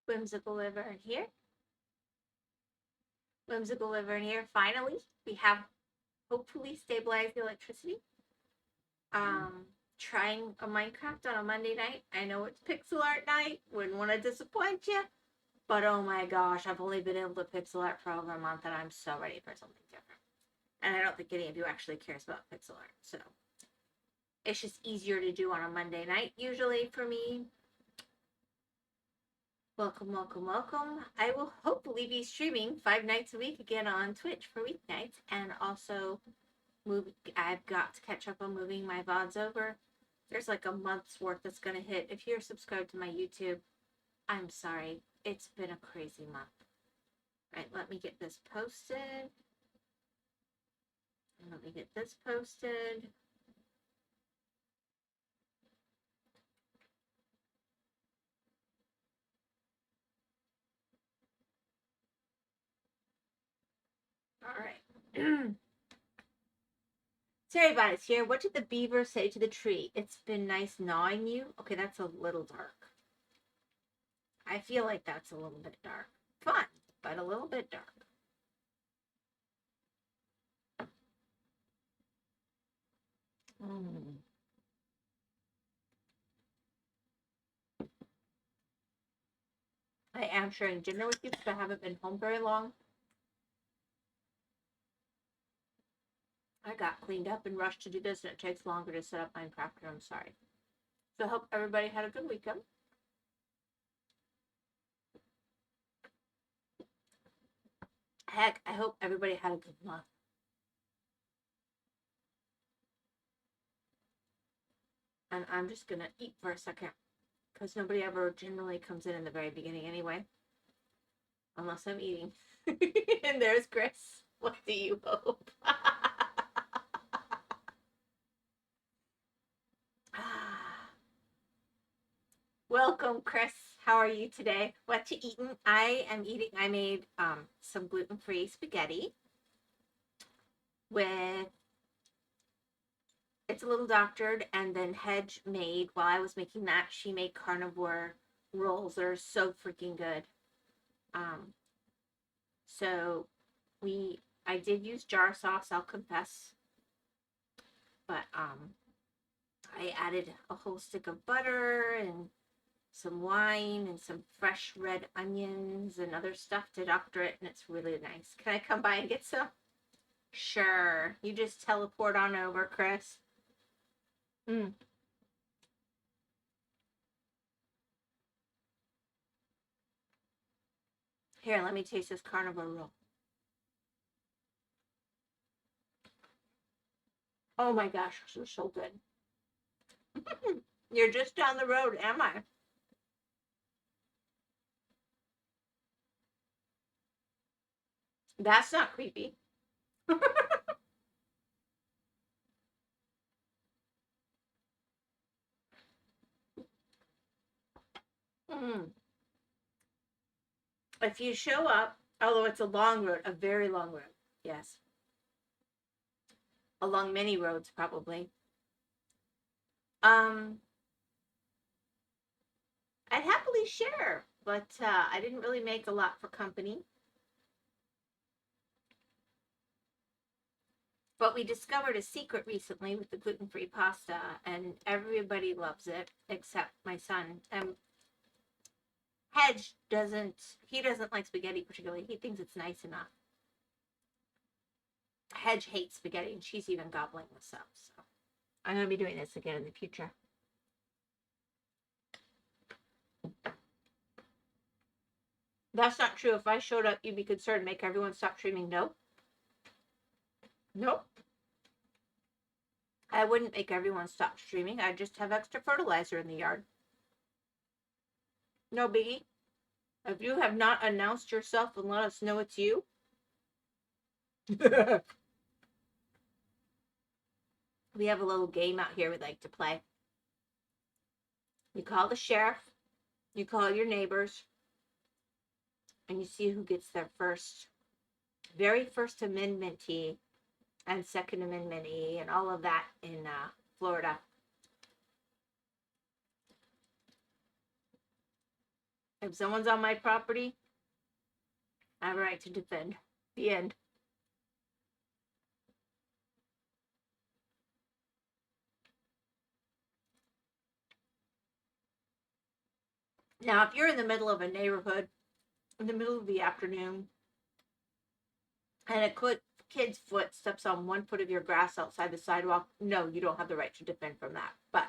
WhymsicalWyvern here. WhymsicalWyvern here. Finally, we have hopefully stabilized the electricity. Trying a Minecraft on a Monday night. I know it's pixel art night. Wouldn't want to disappoint you. But oh my gosh, I've only been able to pixel art for over a month and I'm so ready for something different. And I don't think any of you actually cares about pixel art. So it's just easier to do on a Monday night usually for me. Welcome, welcome, welcome. I will hopefully be streaming 5 nights a week again on Twitch for weeknights, and also I've got to catch up on moving my VODs over. There's like a month's worth that's going to hit. If you're subscribed to my YouTube, I'm sorry. It's been a crazy month. All right, let me get this posted. Let me get this posted. All right. Terry Bonnet here. What did the beaver say to the tree? It's been nice gnawing you. Okay, that's a little dark. I feel like that's a little bit dark. Fun, but a little bit dark. I am sharing dinner with you because I haven't been home very long. I got cleaned up and rushed to do this, and it takes longer to set up Minecraft, and I'm sorry. So I hope everybody had a good weekend. Heck, I hope everybody had a good month. And I'm just going to eat for a second, because nobody ever generally comes in the very beginning anyway. Unless I'm eating. And there's Chris. What do you hope? Welcome, Chris. How are you today? What you eating? I made some gluten-free spaghetti with, it's a little doctored, and then Hedge made, while I was making that, she made carnivore rolls that are so freaking good. So I did use jar sauce, I'll confess, but I added a whole stick of butter and some wine and some fresh red onions and other stuff to doctor it, and it's really nice. Can I come by and get some? Sure. You just teleport on over, Chris. Here, let me taste this carnivore roll. Oh my gosh, this is so good. You're just down the road, am I? That's not creepy. If you show up, although it's a long road, a very long road, yes. Along many roads, probably. I'd happily share, but I didn't really make a lot for company. But we discovered a secret recently with the gluten-free pasta, and everybody loves it except my son. Hedge doesn't like spaghetti particularly. He thinks it's nice enough. Hedge hates spaghetti, and she's even gobbling this up. So I'm going to be doing this again in the future. That's not true. If I showed up, you'd be concerned. Make everyone stop streaming. Nope. Nope. I wouldn't make everyone stop streaming. I'd just have extra fertilizer in the yard. No biggie. If you have not announced yourself and let us know it's you. We have a little game out here we like to play. You call the sheriff. You call your neighbors. And you see who gets their very first amendment-y and second amendment-y and all of that in Florida. If someone's on my property, I have a right to defend. The end. Now, if you're in the middle of a neighborhood, in the middle of the afternoon, and a kid's foot steps on 1 foot of your grass outside the sidewalk, no, you don't have the right to defend from that. But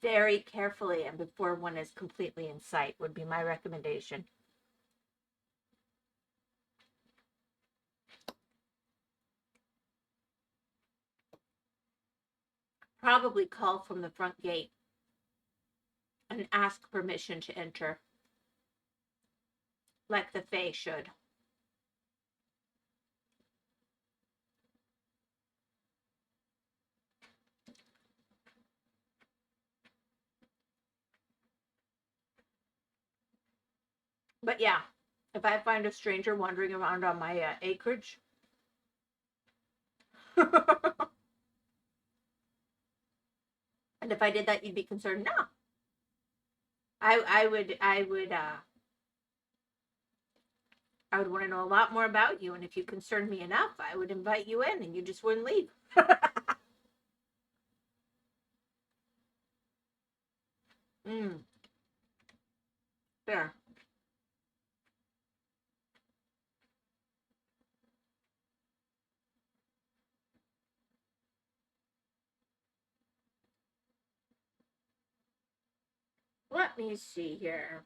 very carefully and before one is completely in sight would be my recommendation. Probably call from the front gate and ask permission to enter, like the Fae should. But yeah, if I find a stranger wandering around on my acreage, and if I did that, you'd be concerned. No, I would want to know a lot more about you, and if you concerned me enough, I would invite you in, and you just wouldn't leave. There. Let me see here.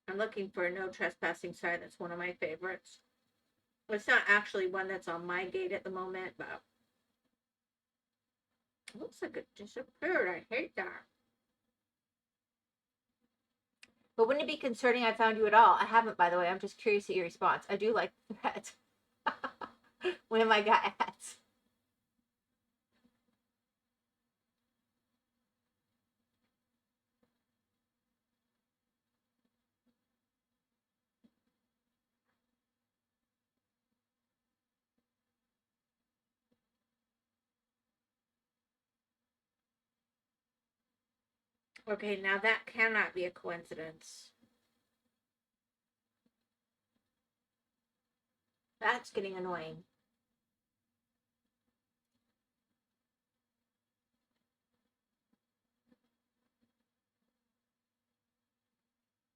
I'm looking for a no trespassing sign. That's one of my favorites. It's not actually one that's on my gate at the moment, but it looks like it disappeared. I hate that. But wouldn't it be concerning I found you at all? I haven't, by the way. I'm just curious at your response. I do like that. When have I got ads? Okay, now that cannot be a coincidence. That's getting annoying.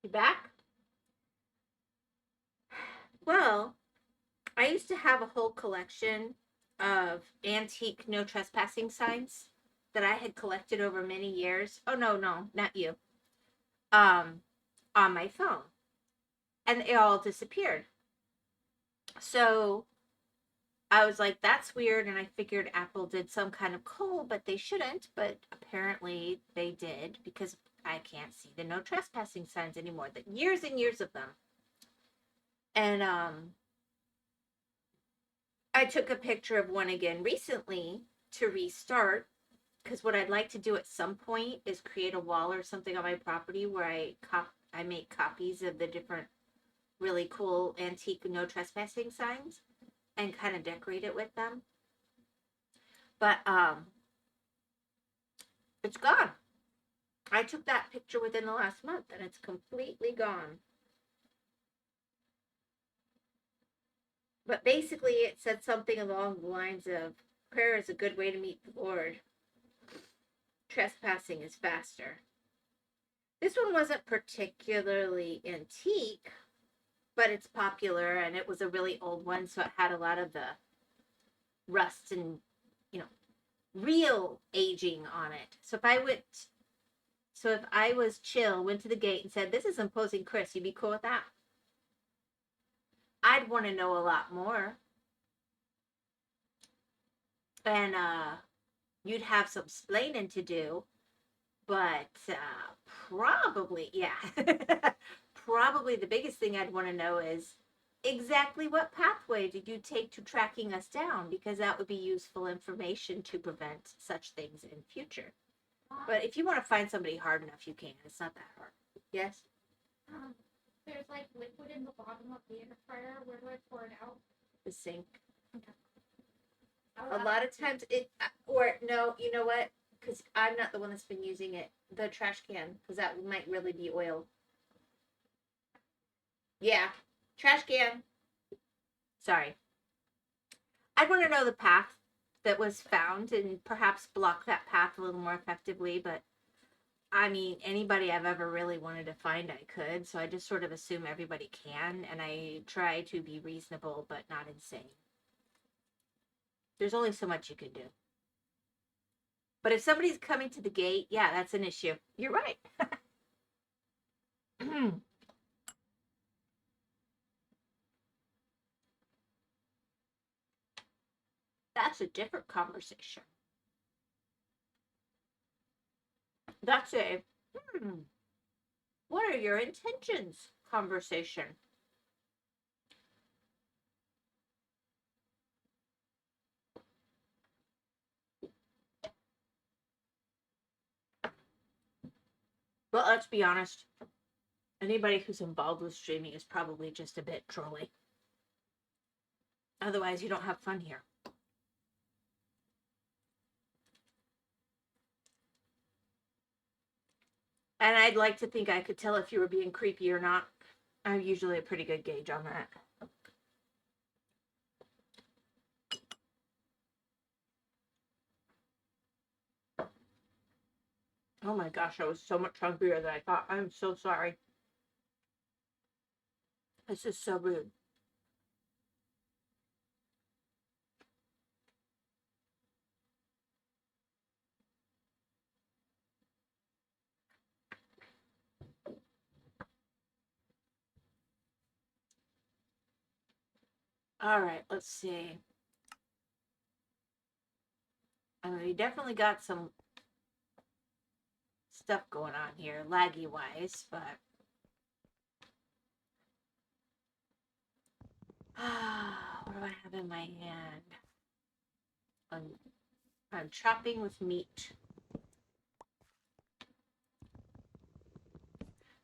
You back? Well, I used to have a whole collection of antique no trespassing signs that I had collected over many years. Oh no, not you. On my phone. And they all disappeared. So I was like, that's weird. And I figured Apple did some kind of cull, but they shouldn't. But apparently they did, because I can't see the no trespassing signs anymore. That years and years of them. And I took a picture of one again recently to restart, because what I'd like to do at some point is create a wall or something on my property where I make copies of the different really cool antique no trespassing signs and kind of decorate it with them. But it's gone. I took that picture within the last month and it's completely gone. But basically it said something along the lines of, prayer is a good way to meet the Lord. Trespassing is faster. This one wasn't particularly antique, but it's popular, and it was a really old one, so it had a lot of the rust and, real aging on it. So if I was chill, went to the gate and said, this is imposing Chris, you'd be cool with that? I'd want to know a lot more. And you'd have some splaining to do, but probably, yeah. Probably the biggest thing I'd want to know is exactly what pathway did you take to tracking us down, because that would be useful information to prevent such things in future. But if you want to find somebody hard enough, you can. It's not that hard. Yes? There's like liquid in the bottom of the air fryer. Where do I pour it out? The sink. Okay. A lot of times it, or no, you know what? Because I'm not the one that's been using it. The trash can, because that might really be oil. Yeah, trash can. Sorry. I'd want to know the path that was found and perhaps block that path a little more effectively, but I mean, anybody I've ever really wanted to find, I could. So I just sort of assume everybody can, and I try to be reasonable but not insane. There's only so much you can do. But if somebody's coming to the gate, yeah, that's an issue. You're right. That's a different conversation. That's a, what are your intentions conversation. But let's be honest, anybody who's involved with streaming is probably just a bit trolly. Otherwise, you don't have fun here. And I'd like to think I could tell if you were being creepy or not. I'm usually a pretty good gauge on that. Oh my gosh, I was so much hungrier than I thought. I'm so sorry. This is so rude. All right, let's see. I mean, we definitely got some stuff going on here, laggy wise, but what do I have in my hand? I'm chopping with meat.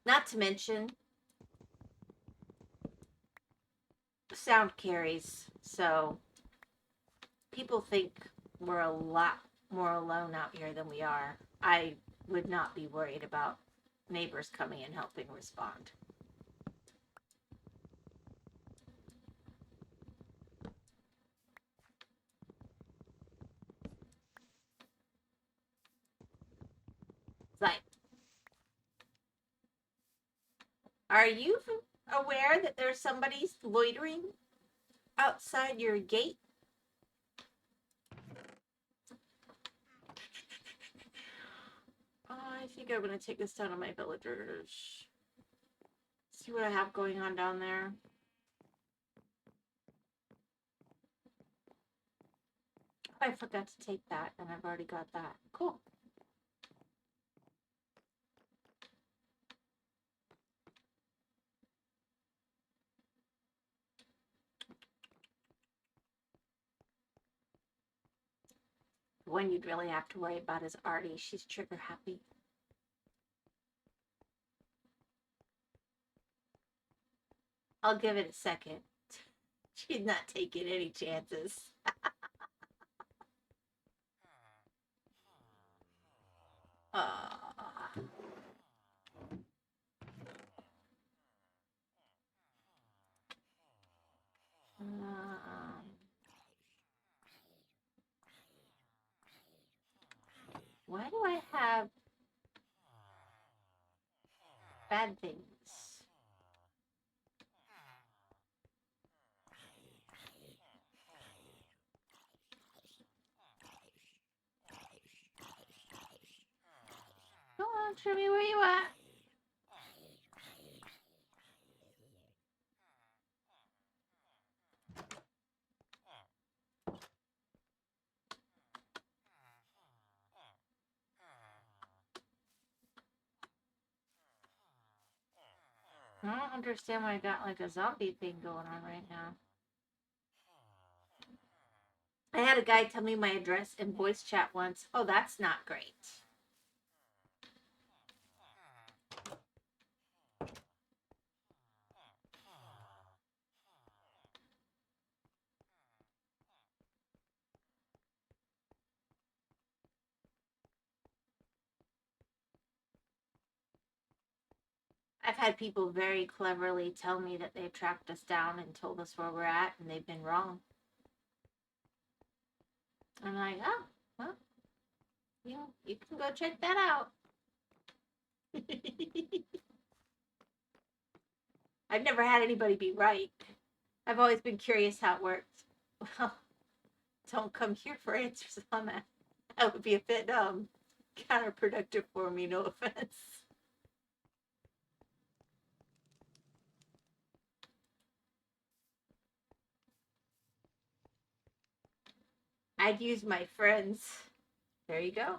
Not to mention, sound carries, so people think we're a lot more alone out here than we are. I would not be worried about neighbors coming and helping respond. Like, are you aware that there's somebody loitering outside your gate? I think I'm going to take this down to my villagers. See what I have going on down there. I forgot to take that, and I've already got that. Cool. The one you'd really have to worry about is Artie. She's trigger happy. I'll give it a second. She's not taking any chances. Why do I have bad things? Go on, show me where you at. I don't understand why I got like a zombie thing going on right now. I had a guy tell me my address in voice chat once. Oh, that's not great. I've had people very cleverly tell me that they've tracked us down and told us where we're at, and they've been wrong. I'm like, oh, well, you can go check that out. I've never had anybody be right. I've always been curious how it works. Well, don't come here for answers on that. That would be a bit counterproductive for me, no offense. I'd use my friends. There you go.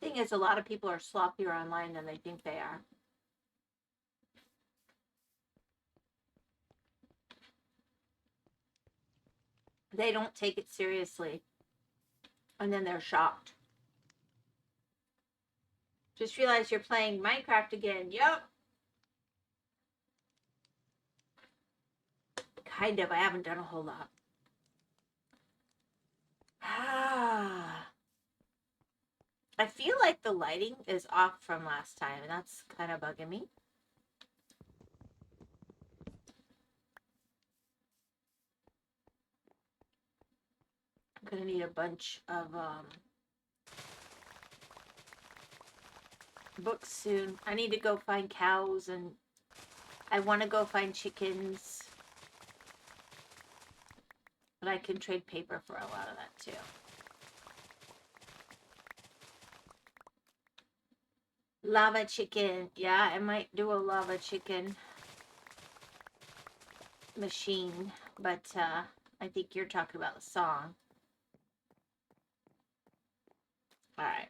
Thing is, a lot of people are sloppier online than they think they are. They don't take it seriously, and then they're shocked. Just realize you're playing Minecraft again. Yup. Kind of. I haven't done a whole lot. I feel like the lighting is off from last time, and that's kind of bugging me. I'm gonna need a bunch of books soon. I need to go find cows, and I want to go find chickens. But I can trade paper for a lot of that too. Lava chicken. Yeah, I might do a lava chicken machine, but I think you're talking about the song. Alright.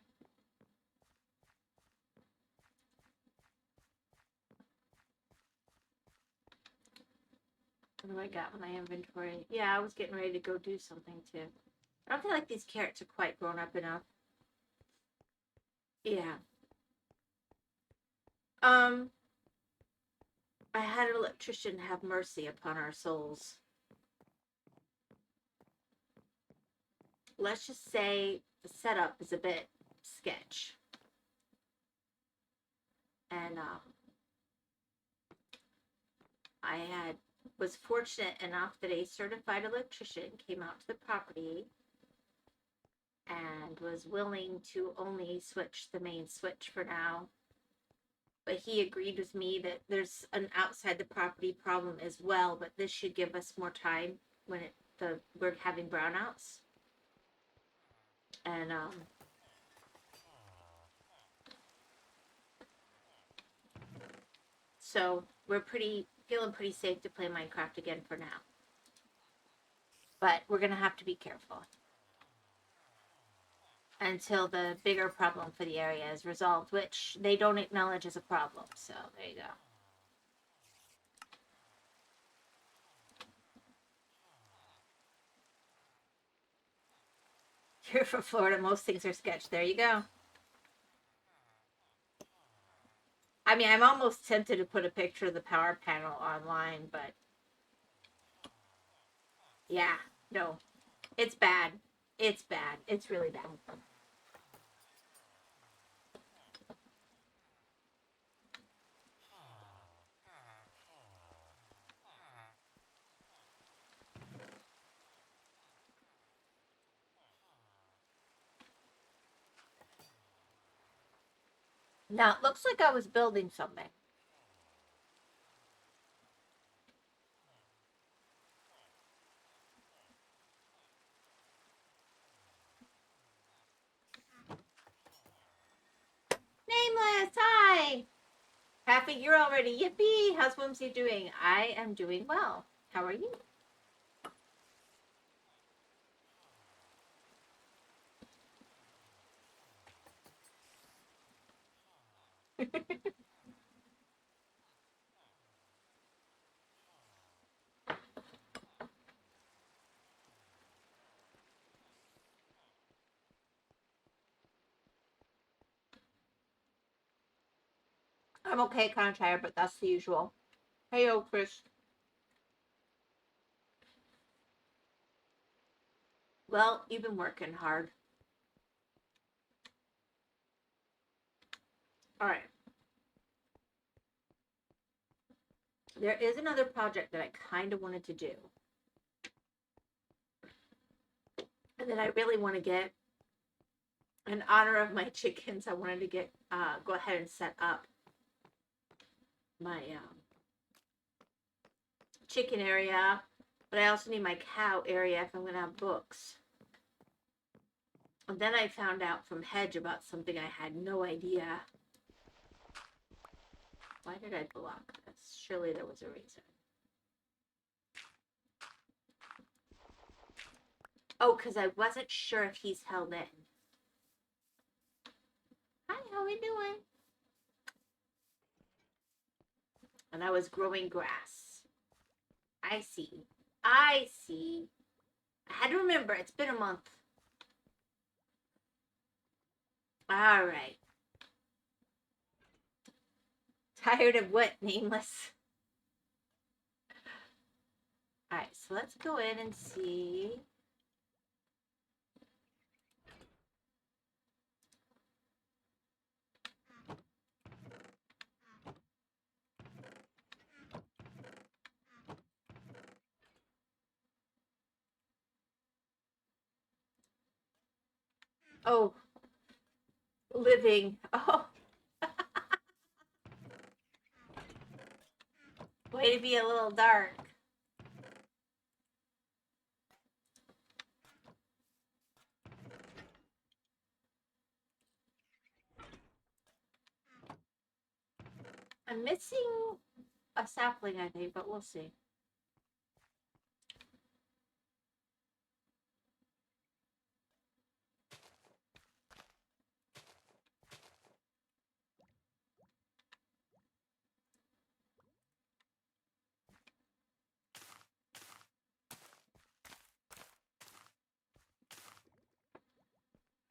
What do I got in my inventory? Yeah, I was getting ready to go do something too. I don't feel like these carrots are quite grown up enough. Yeah. I had an electrician have mercy upon our souls. Let's just say the setup is a bit sketch. And I was fortunate enough that a certified electrician came out to the property and was willing to only switch the main switch for now. But he agreed with me that there's an outside the property problem as well, but this should give us more time when we're having brownouts. And so we're feeling pretty safe to play Minecraft again for now. But we're gonna have to be careful until the bigger problem for the area is resolved, which they don't acknowledge as a problem. So there you go. You're from Florida. Most things are sketch. There you go. I mean, I'm almost tempted to put a picture of the power panel online, but yeah, no, it's bad. It's bad. It's really bad. Now, it looks like I was building something. Nameless, hi! Half a year already. Yippee! How's Whimsy doing? I am doing well. How are you? I'm okay, kind of tired, but that's the usual. Hey, yo, Chris. Well, you've been working hard. All right. There is another project that I kind of wanted to do. And that I really want to get, in honor of my chickens, I wanted to get, go ahead and set up my chicken area. But I also need my cow area if I'm going to have books. And then I found out from Hedge about something I had no idea. Why did I block this? Surely there was a reason. Oh, because I wasn't sure if he's held in. Hi, how we doing? And I was growing grass. I see. I see. I had to remember, it's been a month. All right. Tired of what, Nameless? All right, so let's go in and see. Oh, living. Oh, way to be a little dark. I'm missing a sapling, I think, but we'll see.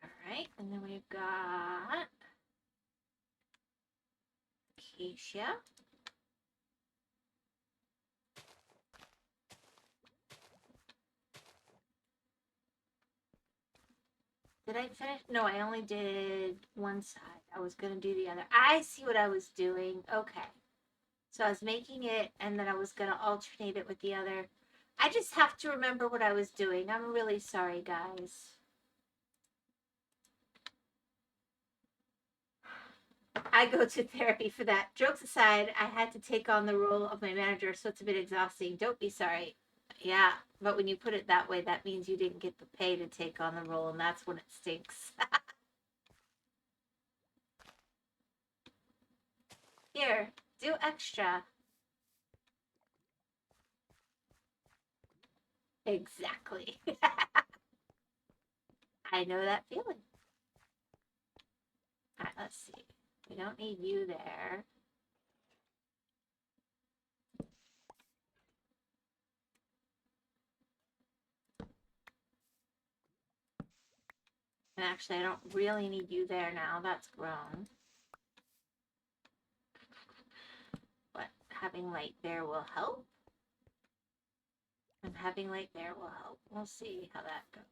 All right, and then we've got acacia. Did I finish? No, I only did one side. I was going to do the other. I see what I was doing. Okay. So I was making it, and then I was going to alternate it with the other. I just have to remember what I was doing. I'm really sorry, guys. I go to therapy for that. Jokes aside, I had to take on the role of my manager, so it's a bit exhausting. Don't be sorry. Yeah, but when you put it that way, that means you didn't get the pay to take on the role, and that's when it stinks. Here, do extra. Exactly. I know that feeling. All right, let's see. We don't need you there. And actually, I don't really need you there now. That's grown. But having light there will help. And having light there will help. We'll see how that goes.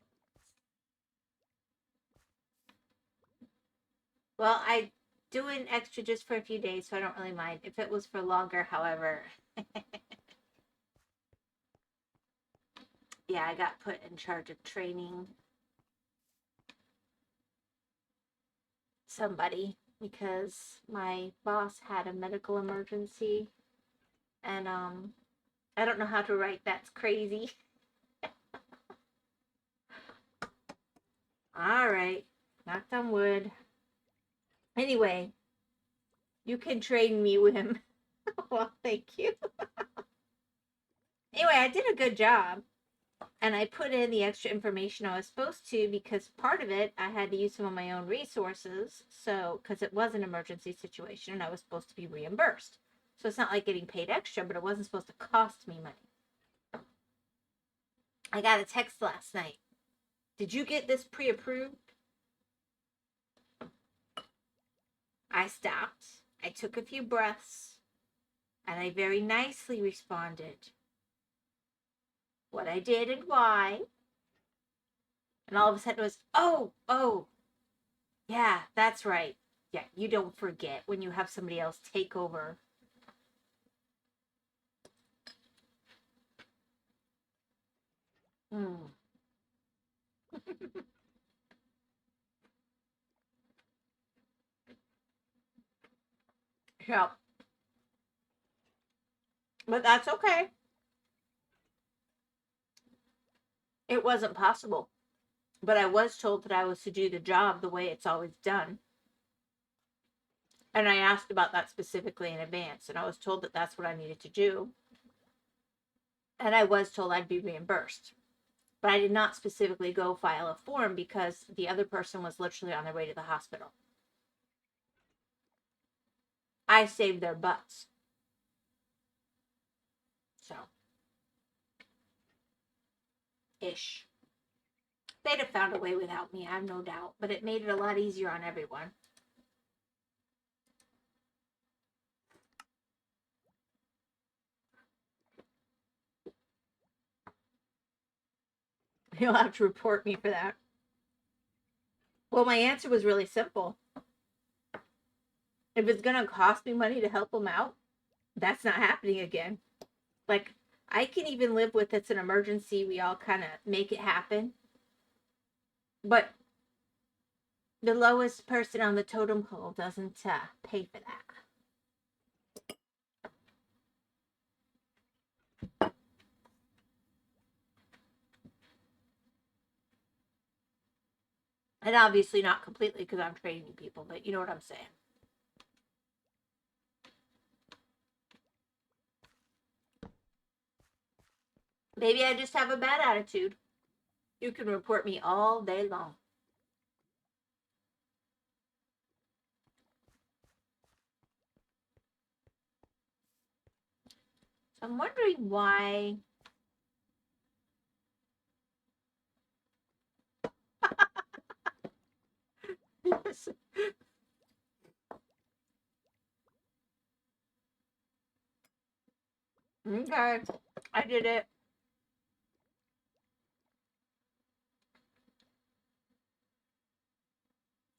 Well, I do an extra just for a few days, so I don't really mind. If it was for longer, however. Yeah, I got put in charge of training somebody because my boss had a medical emergency. And I don't know how to write that's crazy. All right. Knocked on wood. Anyway, you can train me, Whim. Well, thank you. Anyway, I did a good job. And I put in the extra information I was supposed to because part of it, I had to use some of my own resources. So, because it was an emergency situation and I was supposed to be reimbursed. So it's not like getting paid extra, but it wasn't supposed to cost me money. I got a text last night. Did you get this pre-approved? I stopped. I took a few breaths and I very nicely responded what I did and why. And all of a sudden it was, oh, yeah, that's right. Yeah, you don't forget when you have somebody else take over. Mm. Yeah. But that's okay. It wasn't possible. But I was told that I was to do the job the way it's always done. And I asked about that specifically in advance. And I was told that that's what I needed to do. And I was told I'd be reimbursed. But I did not specifically go file a form because the other person was literally on their way to the hospital. I saved their butts. So, ish. They'd have found a way without me, I have no doubt. But it made it a lot easier on everyone. You'll have to report me for that. Well, my answer was really simple. If it's going to cost me money to help them out, that's not happening again. Like, I can even live with it's an emergency. We all kind of make it happen. But the lowest person on the totem pole doesn't pay for that. And obviously not completely because I'm training people, but you know what I'm saying. Maybe I just have a bad attitude. You can report me all day long. So I'm wondering why. Okay, I did it.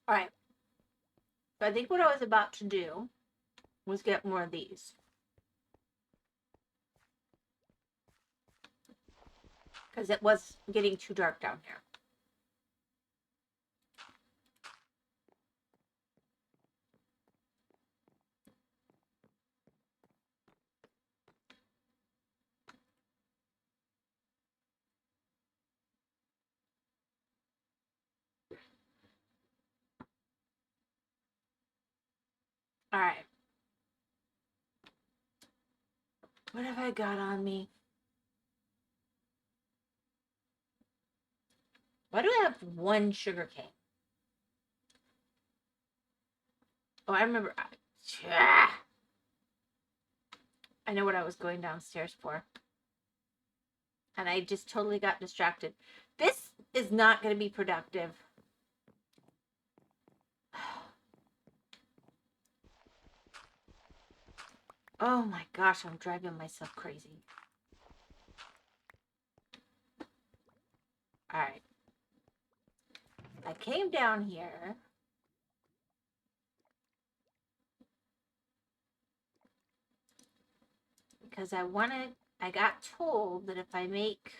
All right. So I think what I was about to do was get more of these. Because it was getting too dark down here. All right. What have I got on me? Why do I have one sugar cane? Oh, I remember. I know what I was going downstairs for. And I just totally got distracted. This is not going to be productive. Oh my gosh, I'm driving myself crazy. All right. I came down here. Because I got told that if I make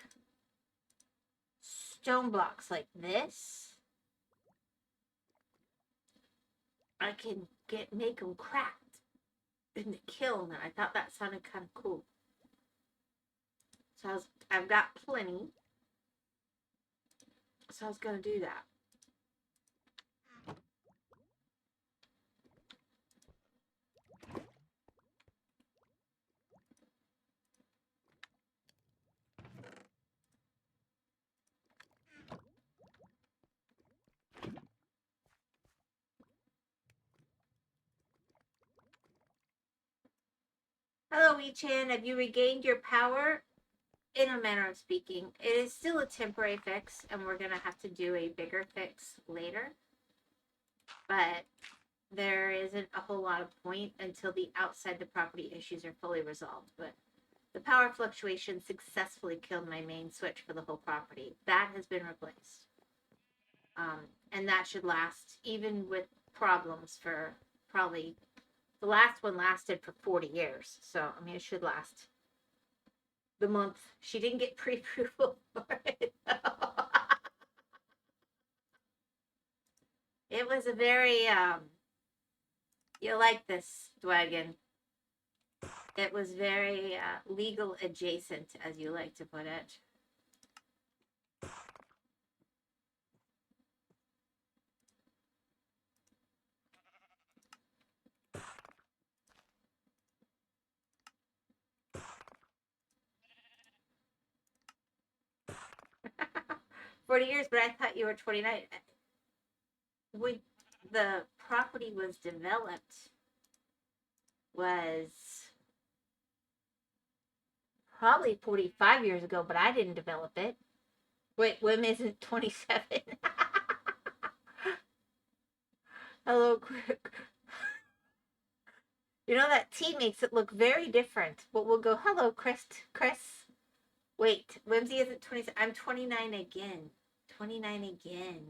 stone blocks like this, I can make them cracked in the kiln. And I thought that sounded kind of cool. So I've got plenty. So I was going to do that. Hello, Wee-chan. Have you regained your power? In a manner of speaking, it is still a temporary fix, and we're going to have to do a bigger fix later. But there isn't a whole lot of point until the outside the property issues are fully resolved. But the power fluctuation successfully killed my main switch for the whole property. That has been replaced. And that should last, even with problems, for probably, the last one lasted for 40 years. So, I mean, it should last the month. She didn't get pre-approval for it. It was a very, you'll like this, Dwagon. It was very legal adjacent, as you like to put it. 40 years, but I thought you were 29. When the property was developed was probably 45 years ago, but I didn't develop it. Wait, Wim isn't 27. Hello, quick. You know that T makes it look very different. But we'll go, hello, Chris. Wait, Whimsy isn't 27. I'm 29 again. 29 again.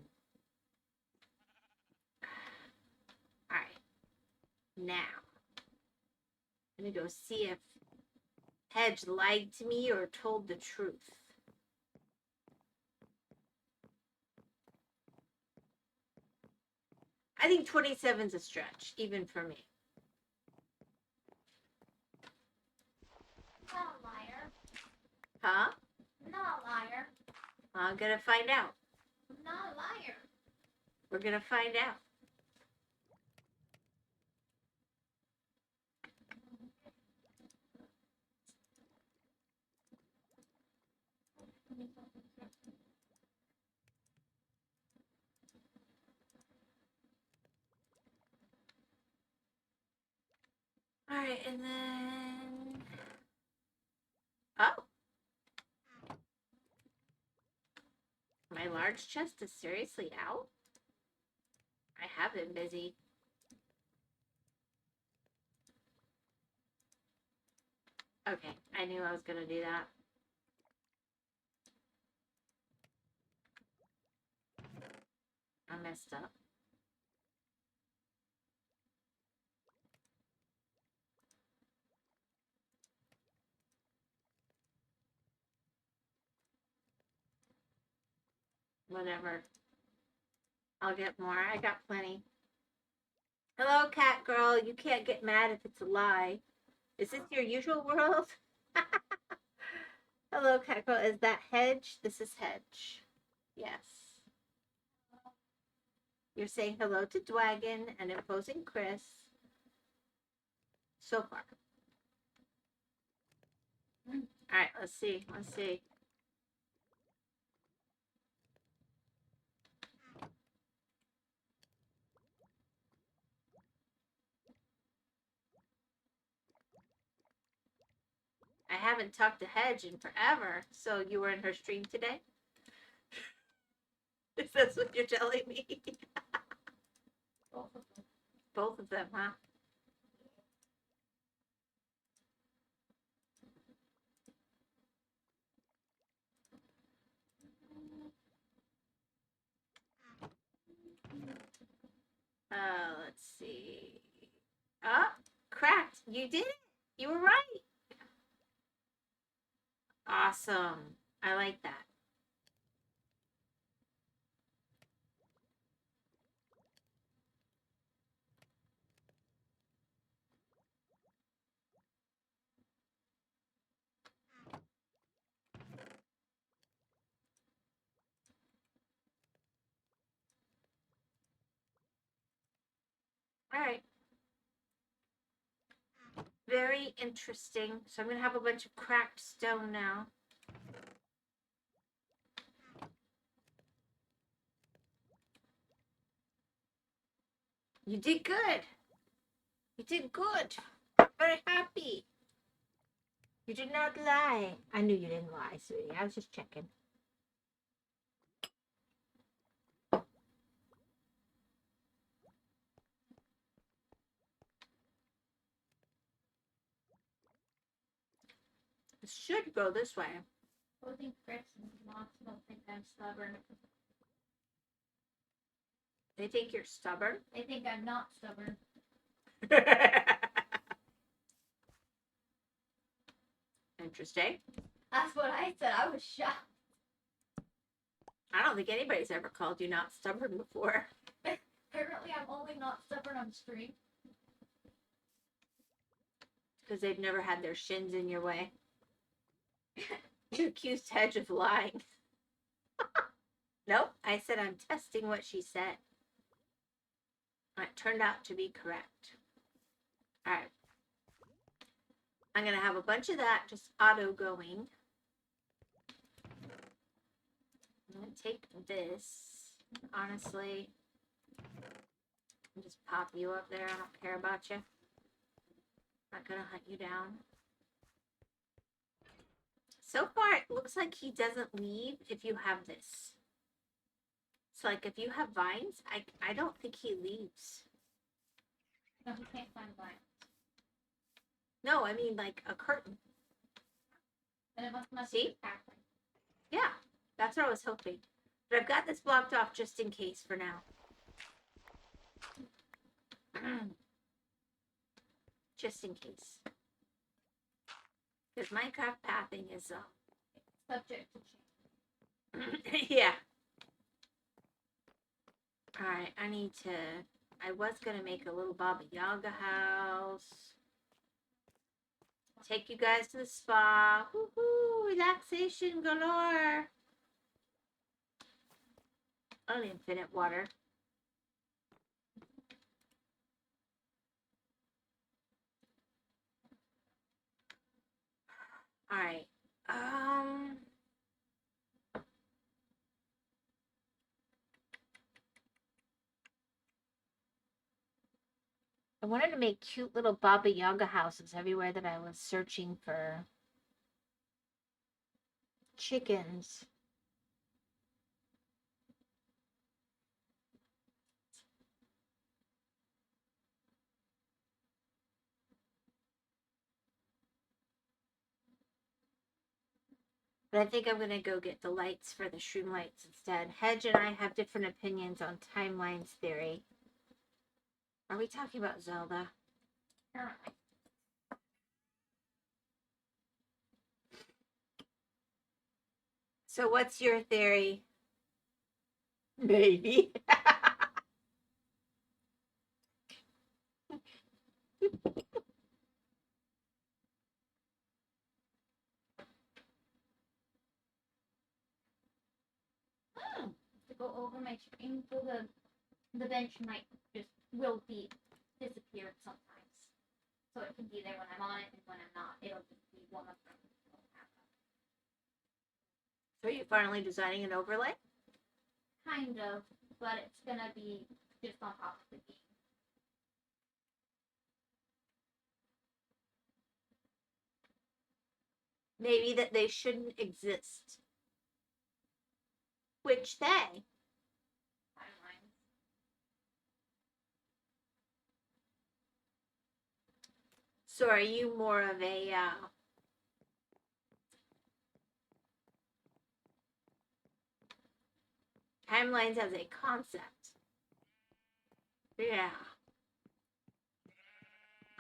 All right. Now, I'm going to go see if Hedge lied to me or told the truth. I think 27's a stretch, even for me. Not a liar. Huh? Not a liar. I'm going to find out. Not a liar. We're going to find out. All right, and then... Oh. My large chest is seriously out? I have been busy. Okay, I knew I was going to do that. I messed up. Whatever. I'll get more. I got plenty. Hello, cat girl. You can't get mad if it's a lie. Is this your usual world? Hello, cat girl. Is that Hedge? This is Hedge. Yes. You're saying hello to Dwagon and imposing Chris. So far. All right, let's see. Let's see. I haven't talked to Hedge in forever. So you were in her stream today? Is that what you're telling me? Both of them. Both of them, huh? Let's see. Oh, cracked. You did it. You were right. Awesome. I like that. All right. Very interesting. So I'm going to have a bunch of cracked stone now. You did good. You did good. Very happy. You did not lie. I knew you didn't lie, sweetie. I was just checking. should go this way. I think Chris and Moss don't think I'm stubborn. They think you're stubborn? They think I'm not stubborn. Interesting. That's what I said. I was shocked. I don't think anybody's ever called you not stubborn before. Apparently, I'm only not stubborn on stream. Because they've never had their shins in your way. You accused Hedge of lying. Nope, I said I'm testing what she said. It turned out to be correct. Alright. I'm going to have a bunch of that just auto going. I'm going to take this. Honestly, I'll just pop you up there. I don't care about you. Not going to hunt you down. So far, it looks like he doesn't leave if you have this. So, like, if you have vines, I don't think he leaves. No, he can't find vines. No, I mean, like, a curtain. And it must See? be packed. Yeah, that's what I was hoping. But I've got this blocked off just in case for now. Just in case. Because Minecraft pathing is, Subject to change. yeah. Alright, I need to... I was going to make a little Baba Yaga house. Take you guys to the spa. Woohoo! Relaxation galore. Infinite water. Alright. I wanted to make cute little Baba Yaga houses everywhere that I was searching for chickens. But I think I'm going to go get the lights for the shroom lights instead. Hedge and I have different opinions on timelines theory. Are we talking about Zelda? Apparently. So what's your theory? Maybe. To go over my stream, so the bench might will be disappeared sometimes. So it can be there when I'm on it, and when I'm not, it'll just be one of them. So are you finally designing an overlay? Kind of, but it's gonna be just on top of the game. Maybe that they shouldn't exist. Which they? Timelines. So are you more of a timelines as a concept? Yeah.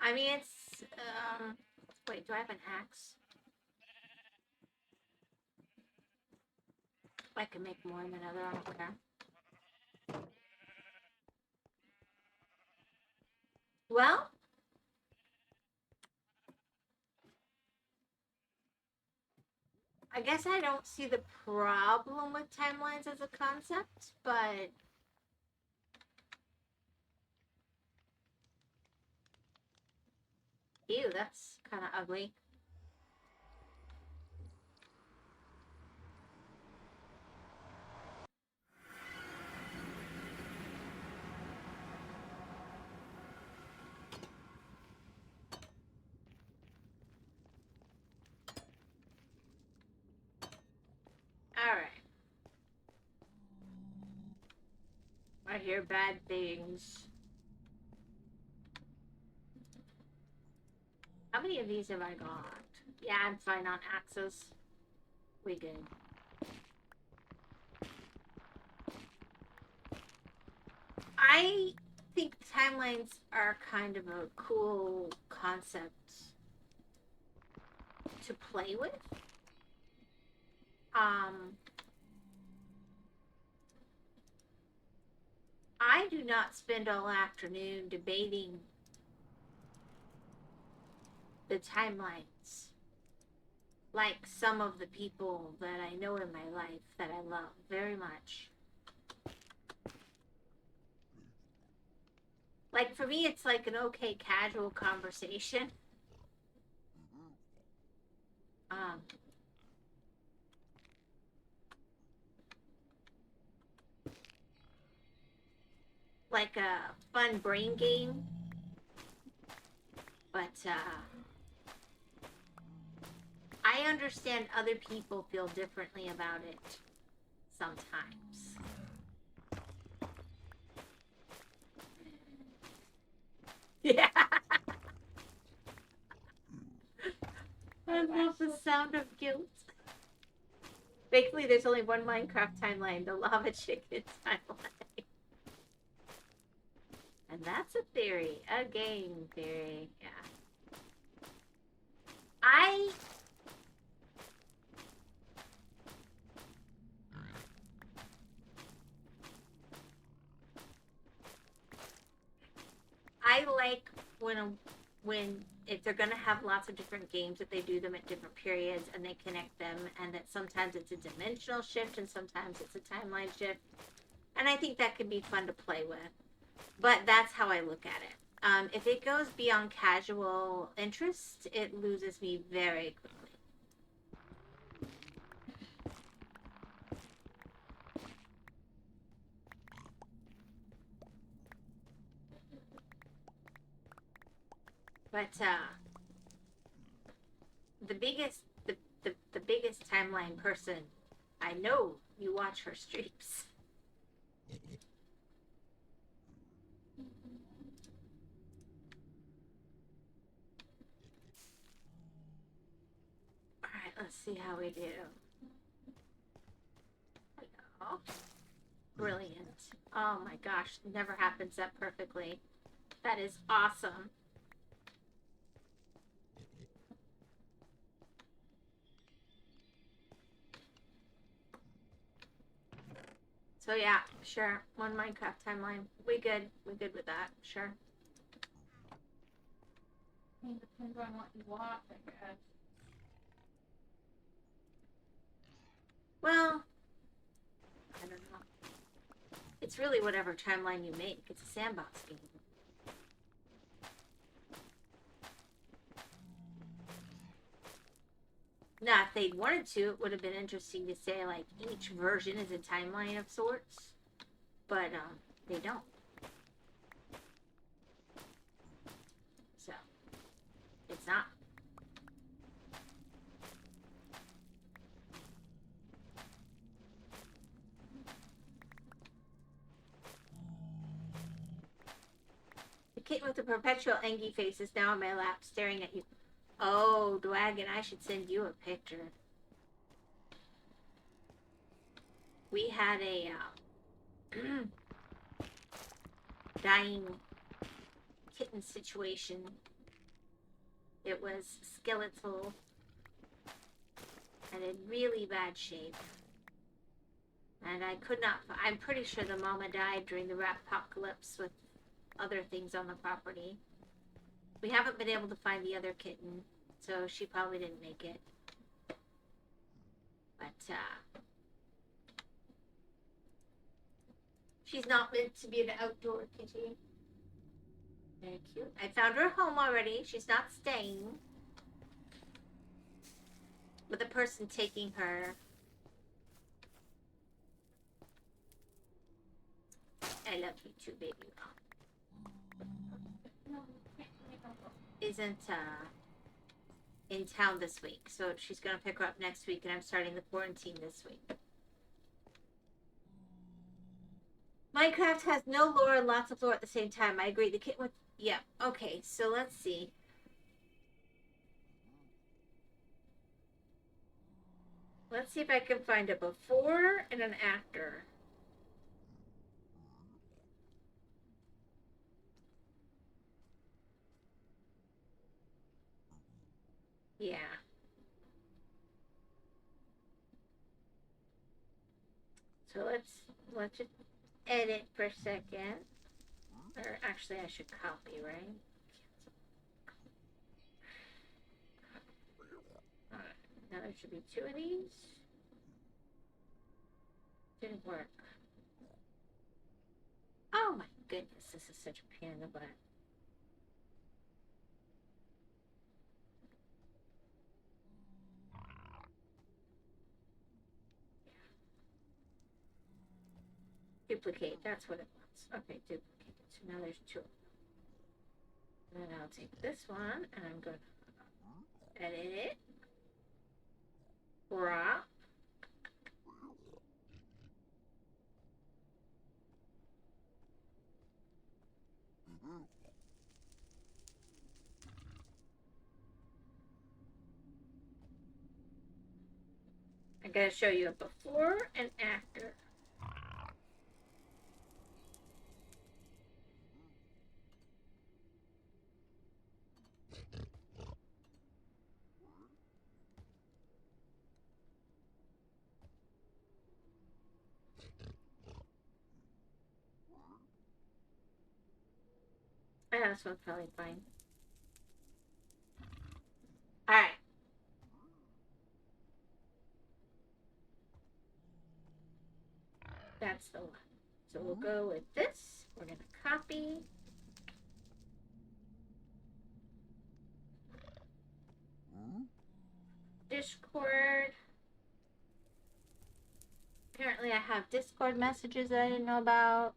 I mean, it's wait, do I have an axe? I can make more than another, I don't care. Well, I guess I don't see the problem with timelines as a concept, but ew, that's kind of ugly. Alright. I hear bad things. How many of these have I got? Yeah, I'm fine on axes. We good. I think timelines are kind of a cool concept to play with. I do not spend all afternoon debating the timelines like some of the people that I know in my life that I love very much. Like, for me, it's like an okay casual conversation. Um, like a fun brain game. But I understand other people feel differently about it sometimes. Yeah. I love the sound of guilt. Thankfully, there's only one Minecraft timeline, the lava chicken timeline. And that's a theory, a game theory. Yeah. I like when if they're gonna have lots of different games that they do them at different periods and they connect them, and that sometimes it's a dimensional shift and sometimes it's a timeline shift, and I think that can be fun to play with. But that's how I look at it. If it goes beyond casual interest, it loses me very quickly. But the biggest the biggest timeline person I know, you watch her streams. Alright, let's see how we do. Oh, brilliant. Oh my gosh, never happens that perfectly. That is awesome. So yeah, sure. One Minecraft timeline. We good. We good with that. Sure. I mean, depends on what you watch, I guess. Well, I don't know. It's really whatever timeline you make. It's a sandbox game. Now, if they'd wanted to, it would have been interesting to say, like, each version is a timeline of sorts. But, they don't. So, it's not. The kitten with the perpetual angry face is now on my lap, staring at you. Oh, Dwagon, I should send you a picture. We had a dying kitten situation. It was skeletal and in really bad shape. And I could not. I'm pretty sure the mama died during the rat apocalypse with other things on the property. We haven't been able to find the other kitten, so she probably didn't make it. But, she's not meant to be an outdoor kitty. Very cute. I found her home already. She's not staying. With the person taking her. I love you too, baby. Isn't, in town this week, so she's gonna pick her up next week, and I'm starting the quarantine this week. Minecraft has no lore and lots of lore at the same time. I agree. The kitten with... Yeah, okay, so let's see. Let's see if I can find a before and an after. Yeah. So let's just edit for a second. Or actually I should copy, right? Alright, now there should be 2 of these. Didn't work. Oh my goodness, this is such a pain in the butt. Duplicate, that's what it wants. Okay, duplicate. So now there's 2 of them. And then I'll take this one and I'm going to edit it. Crop. I'm going to show you a before and after. Yeah, this one's probably fine. Alright. That's the one. So we'll go with this. We're going to copy. Discord. Apparently I have Discord messages that I didn't know about.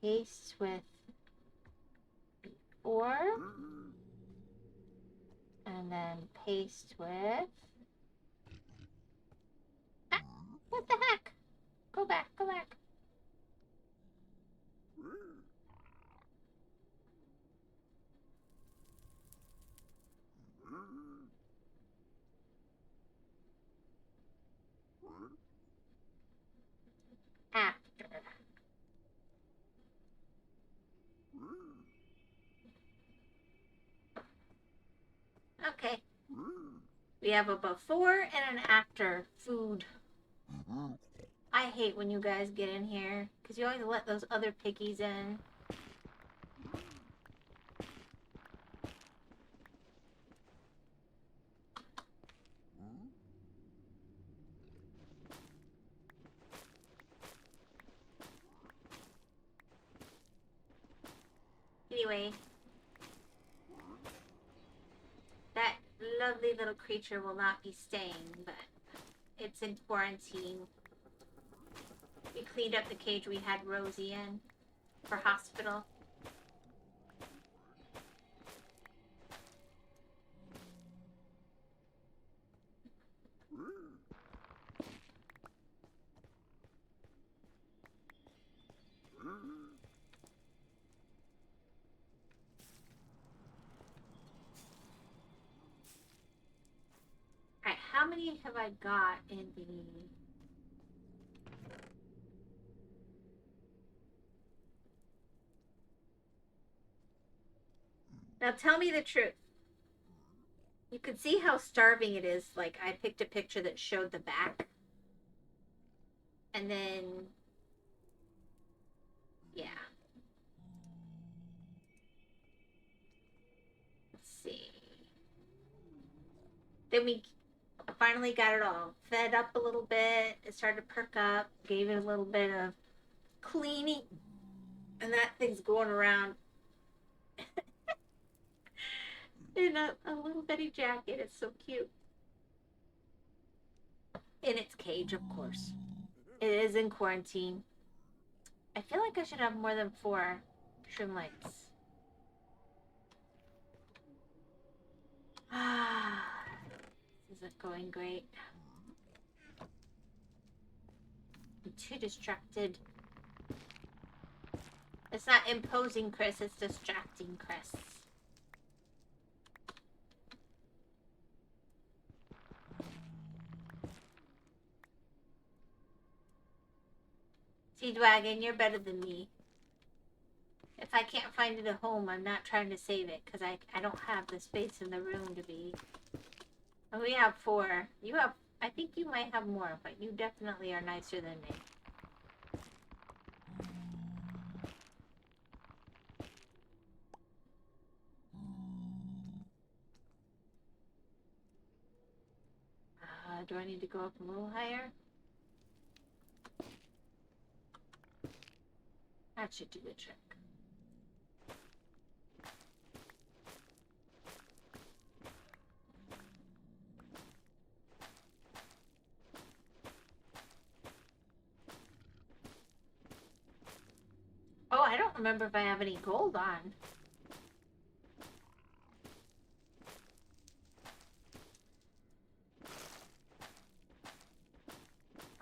Paste with before. And then paste with... Ah, what the heck? Go back, go back. After. Okay. We have a before and an after food. I hate when you guys get in here because you always let those other piggies in. Anyway, that lovely little creature will not be staying, but it's in quarantine. We cleaned up the cage we had Rosie in for hospital. Alright, how many have I got in the... Now tell me the truth. You can see how starving it is. Like, I picked a picture that showed the back. And then... yeah. Let's see. Then we finally got it all fed up a little bit. It started to perk up. Gave it a little bit of cleaning. And that thing's going around in a little bitty jacket. It's so cute. In its cage, of course. It is in quarantine. I feel like I should have more than 4 trim lights. This isn't going great. I'm too distracted. It's not imposing Chris, it's distracting Chris. Speedwagon, you're better than me. If I can't find it at home, I'm not trying to save it because I don't have the space in the room to be. And we have 4. You have, I think you might have more, but you definitely are nicer than me. Do I need to go up a little higher? That should do the trick. Oh, I don't remember if I have any gold on.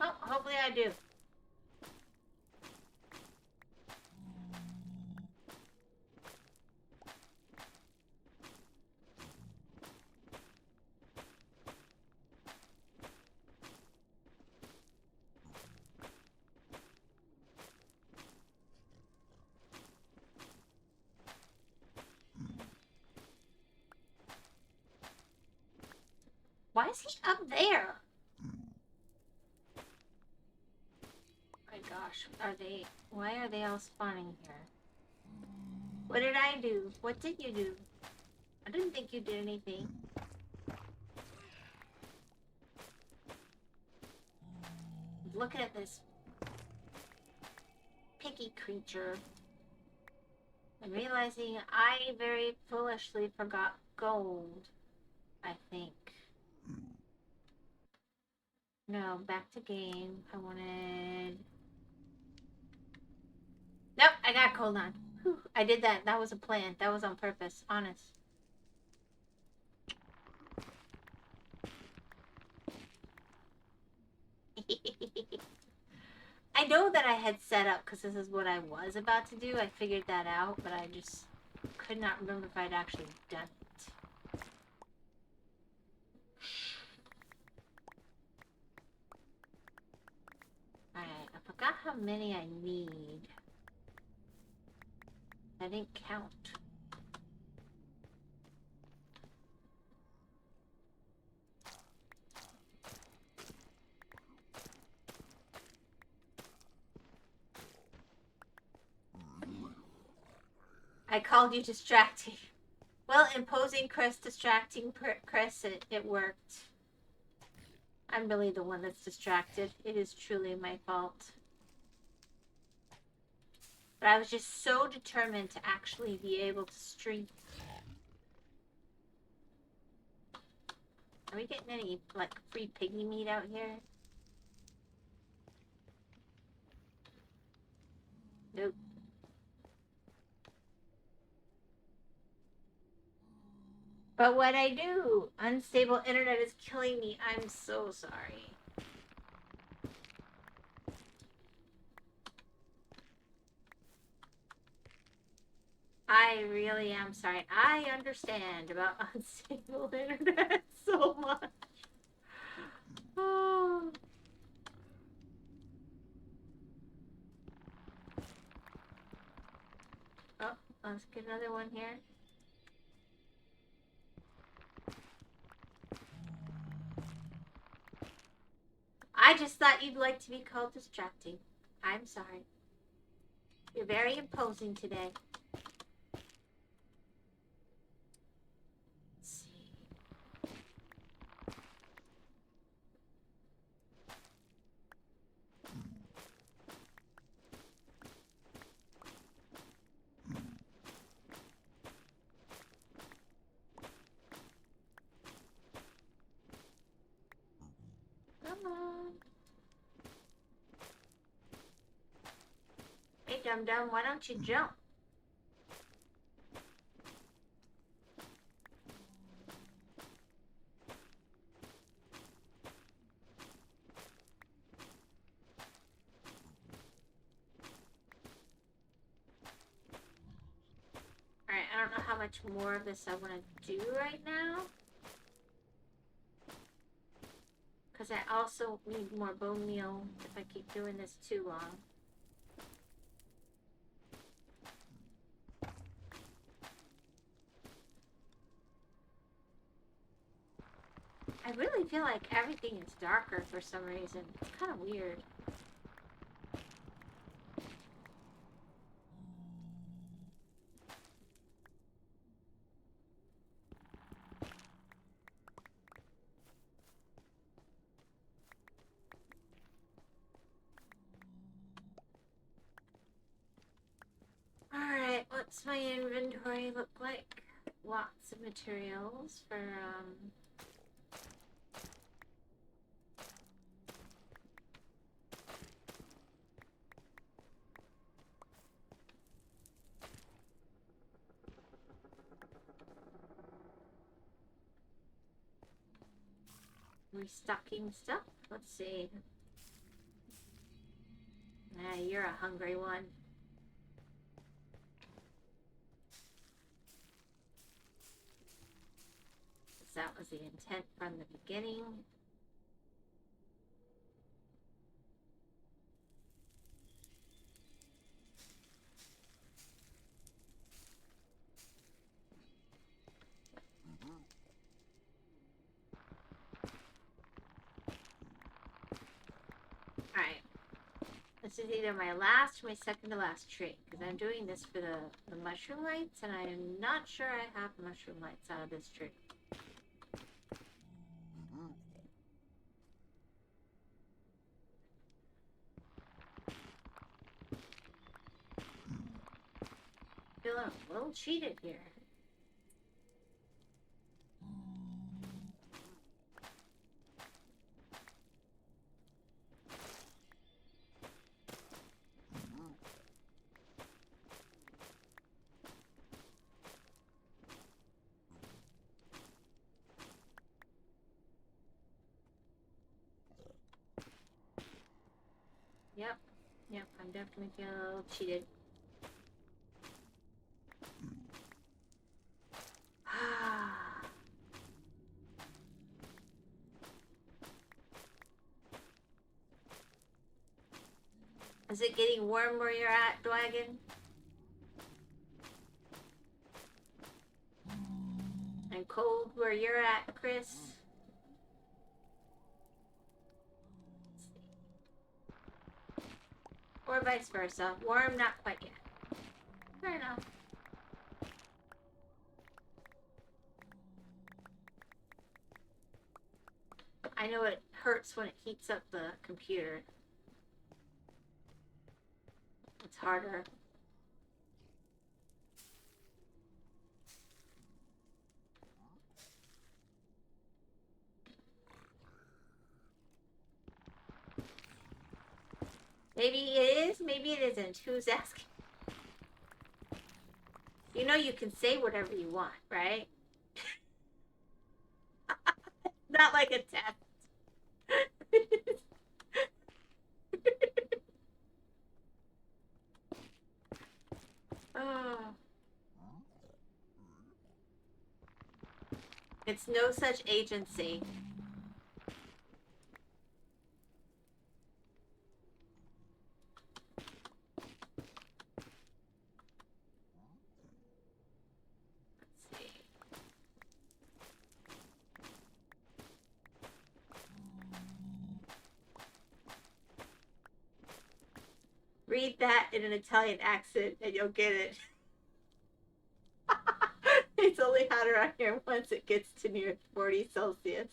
Oh, hopefully I do. Why is he up there? My gosh, why are they all spawning here? What did I do? What did you do? I didn't think you did anything. Look at this picky creature. I'm realizing I very foolishly forgot gold, I think. No, back to game. I wanted... Nope, I got gold on. Whew, I did that. That was a plan. That was on purpose. Honest. I know that I had set up because this is what I was about to do. I figured that out, but I just could not remember if I'd actually done it. Alright, I forgot how many I need. I didn't count. I called you distracting. Well, imposing Chris, distracting Chris, it worked. I'm really the one that's distracted. It is truly my fault. But I was just so determined to actually be able to stream. Are we getting any, like, free piggy meat out here? Nope. But what I do, unstable internet is killing me. I'm so sorry. I really am sorry. I understand about unstable internet so much. Oh. Oh, let's get another one here. I just thought you'd like to be called distracting. I'm sorry. You're very imposing today. Let's see. Come on. Hey, dum-dum, why don't you jump? Alright, I don't know how much more of this I want to do right now. Because I also need more bone meal if I keep doing this too long. I really feel like everything is darker for some reason. It's kind of weird. Alright, what's my inventory look like? Lots of materials for, restocking stuff. Let's see. Ah, you're a hungry one. That was the intent from the beginning. Alright. This is either my last or my second to last tree, because I'm doing this for the mushroom lights, and I am not sure I have mushroom lights out of this tree. Feeling a little cheated here. Yep, I'm definitely feeling a little cheated. Is it getting warm where you're at, Dragon? And cold where you're at, Chris? Or vice versa. Warm, not quite yet. Fair enough. I know it hurts when it heats up the computer. It's harder. Maybe it is, maybe it isn't. Who's asking? You know you can say whatever you want, right? Not like a test. Oh. It's no such agency. Let's see. Read that in an Italian accent and you'll get it. It's only hot around here once it gets to near 40 Celsius.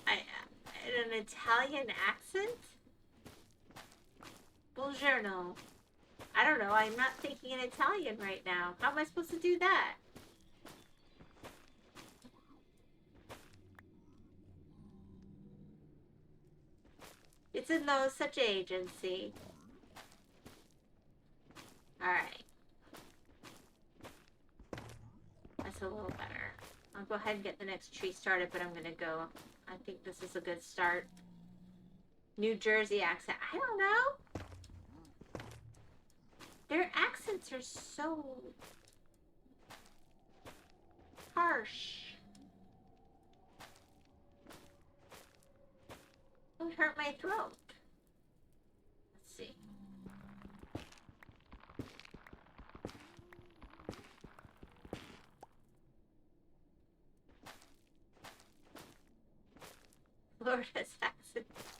In an Italian accent? Buongiorno. I don't know, I'm not thinking in Italian right now. How am I supposed to do that? It's a no such agency. Alright. That's a little better. I'll go ahead and get the next tree started, but I'm gonna go. I think this is a good start. New Jersey accent. I don't know. Their accents are so harsh. It would hurt my throat. Let's see.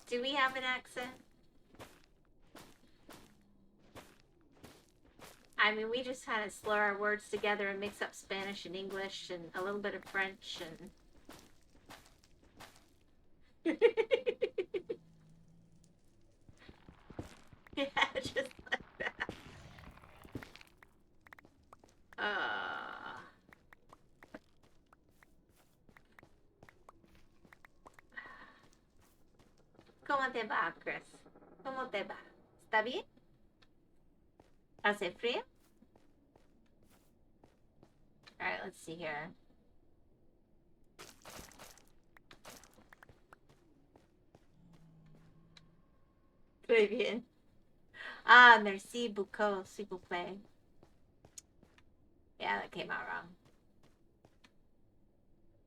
Do we have an accent? I mean, we just kind of slur our words together and mix up Spanish and English and a little bit of French and... yeah, just like that. ¿Cómo te va, Chris? ¿Cómo te va? ¿Está bien? ¿Hace frío? Alright, let's see here. Muy bien. Ah, merci beaucoup, s'il vous plaît. Yeah, that came out wrong.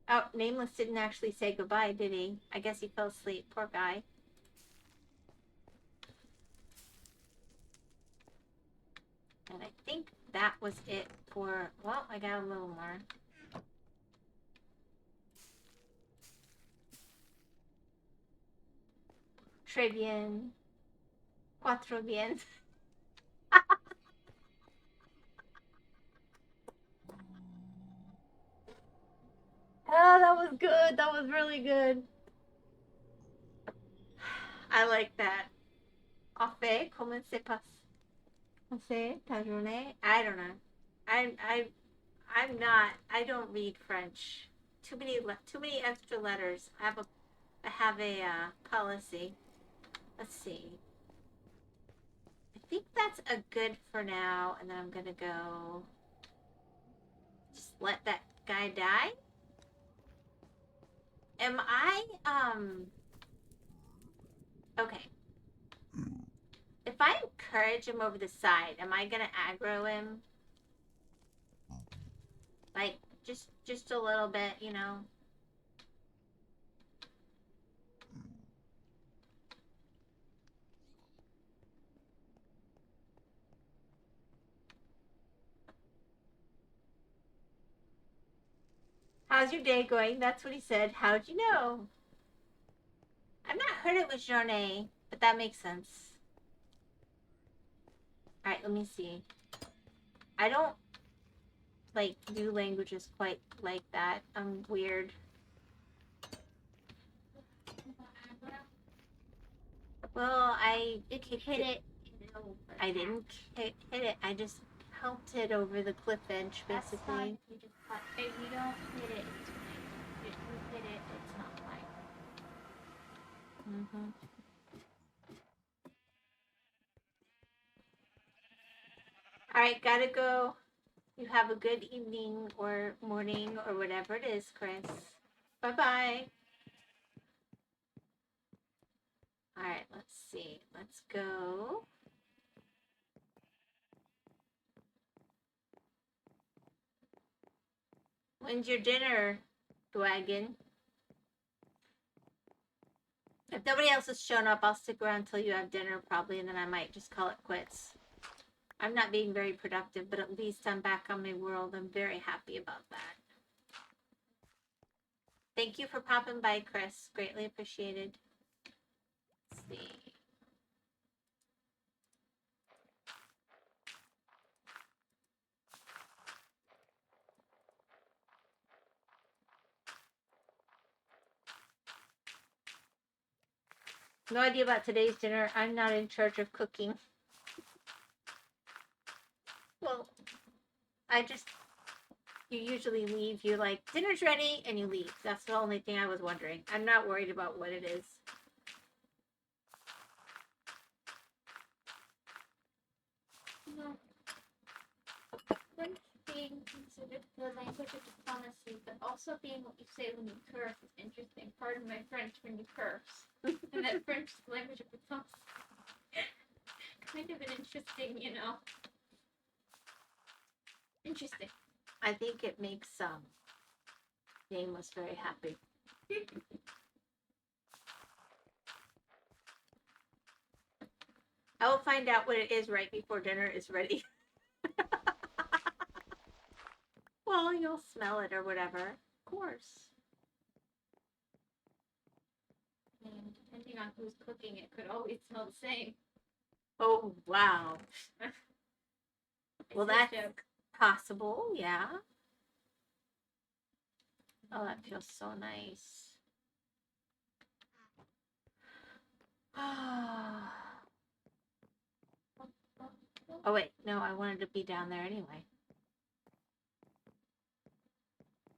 Oh, Nameless didn't actually say goodbye, did he? I guess he fell asleep. Poor guy. And I think that was it for... Well, I got a little more. Très bien. Cuatro bien. Oh, that was good. That was really good. I like that. En fait, comment se passe? Ta journée? I don't know. I'm not. I don't read French. Too many extra letters. I have a policy. Let's see. I think that's a good for now, and then I'm gonna go. Just let that guy die. Am I Okay. If I encourage him over the side, am I gonna aggro him? Like just a little bit, you know. How's your day going? That's what he said. How'd you know? I've not heard it was journée, but that makes sense. Alright, let me see. I don't like do languages quite like that. I'm weird. Well, I If you hit it, it'll I didn't hit it. I just helped it over the cliff edge, That's basically. fine. You just if you don't hit it, it's fine. If you hit it, it's not fine. Mm-hmm. Alright, gotta go. You have a good evening or morning or whatever it is, Chris. Bye-bye. Alright, let's see. Let's go. When's your dinner, Dwagon? If nobody else has shown up, I'll stick around until you have dinner probably, and then I might just call it quits. I'm not being very productive, but at least I'm back on my world. I'm very happy about that. Thank you for popping by, Chris. Greatly appreciated. Let's see. No idea about today's dinner. I'm not in charge of cooking. Well, you usually leave. You're like, dinner's ready, and you leave. That's the only thing I was wondering. I'm not worried about what it is. No. French being considered the language of diplomacy, but also being what you say when you curse is interesting. Pardon my French when you curse. And that French is the language of diplomacy. Kind of an interesting, you know. Interesting. I think it makes Nameless very happy. I will find out what it is right before dinner is ready. Well, you'll smell it or whatever. Of course. And depending depending on who's cooking, it could always smell the same. Oh, wow. Well, It's a that's joke. possible, yeah. Oh, that feels so nice. Oh, wait. No, I wanted to be down there anyway.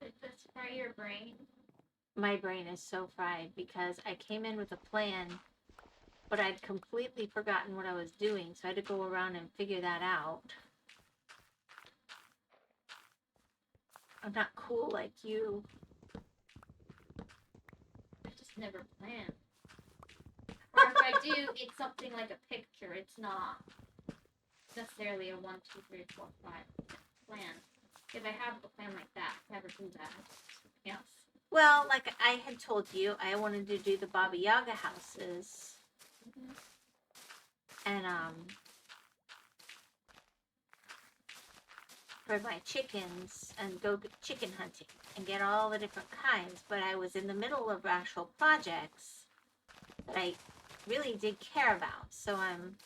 Did this fry your brain? My brain is so fried because I came in with a plan, but I'd completely forgotten what I was doing, so I had to go around and figure that out. I'm not cool like you. I just never plan. Or if I do, it's something like a picture. It's not necessarily a 1, 2, 3, 4, 5 plan. If I have a plan like that, I never do that. Yes. Well, like I had told you, I wanted to do the Baba Yaga houses. Mm-hmm. And, for my chickens and go chicken hunting and get all the different kinds. But I was in the middle of actual projects that I really did care about. So I'm...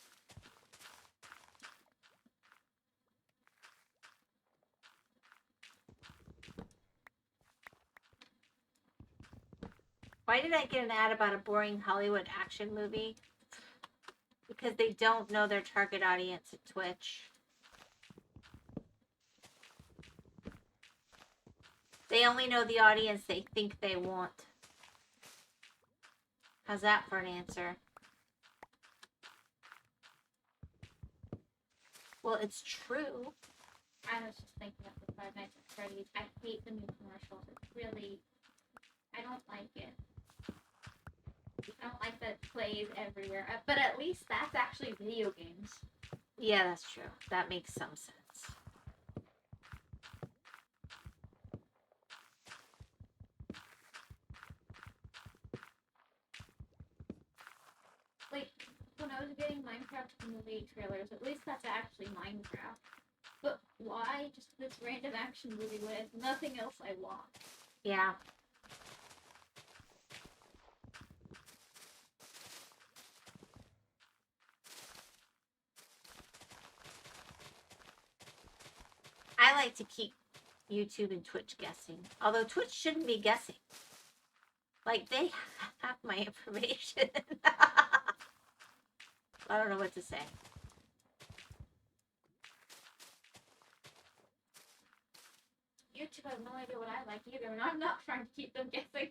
Why did I get an ad about a boring Hollywood action movie? Because they don't know their target audience at Twitch. They only know the audience they think they want. How's that for an answer? Well, it's true. I was just thinking of the Five Nights at Freddy's. I hate the new commercials. It's really, I don't like it. I don't like that it plays everywhere. But at least that's actually video games. Yeah, that's true. That makes some sense. Like, when I was getting Minecraft movie trailers, at least that's actually Minecraft. But why just this random action movie when it's nothing else I want? Yeah. I like to keep YouTube and Twitch guessing. Although Twitch shouldn't be guessing. Like, they have my information. I don't know what to say. YouTube has no idea what I like either, and I'm not trying to keep them guessing.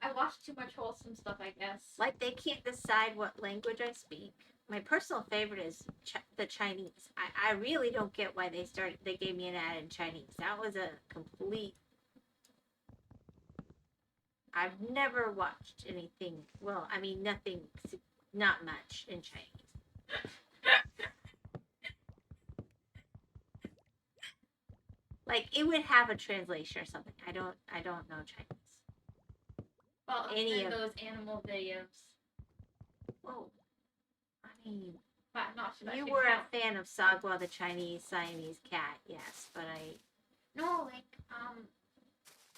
I watch too much wholesome stuff, I guess. Like, they can't decide what language I speak. My personal favorite is the Chinese. I really don't get why they gave me an ad in Chinese. That was a complete... I've never watched anything, well, I mean, nothing, not much in Chinese. Like, it would have a translation or something. I don't know Chinese. Well, Any and of those animal videos. Oh, I mean, But I'm not sure that you should were count. a fan of Sagwa the Chinese Siamese cat, yes, but No, like,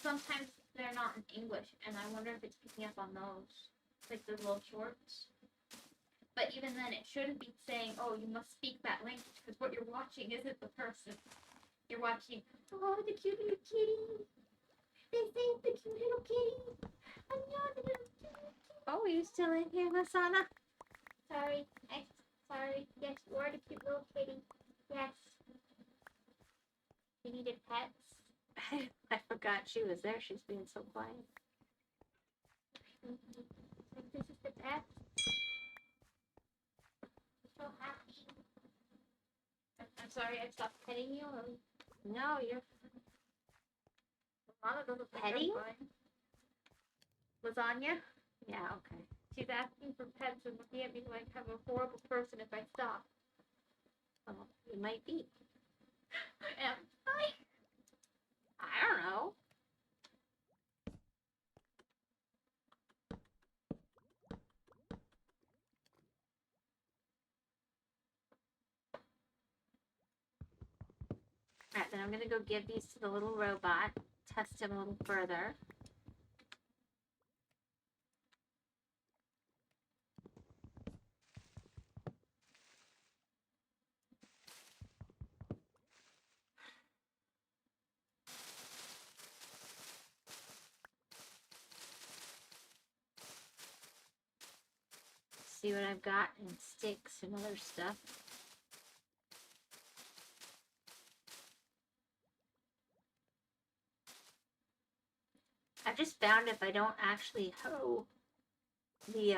sometimes they're not in English, and I wonder if it's picking up on those. Like the little shorts. But even then, it shouldn't be saying, oh, you must speak that language, because what you're watching isn't the person. You're watching, oh, the cute little kitty. They saved the cute little kitty. I know the little cute little kitty. Oh, are you still in here, Masana? Sorry. Sorry. Yes, you are the cute little kitty. Yes. You needed pets. I forgot she was there. She's being so quiet. This is the pet. So happy. I'm sorry I stopped petting you. Or... No, you're... Lasagna doesn't think Petting? I'm fine. Lasagna? Yeah, okay. She's asking for pets and looking at me like I'm a horrible person if I stop. Well, you might be. Am I? I don't know. Alright, then I'm going to go give these to the little robot, test him a little further. see what I've got and sticks and other stuff. I just found if I don't actually hoe the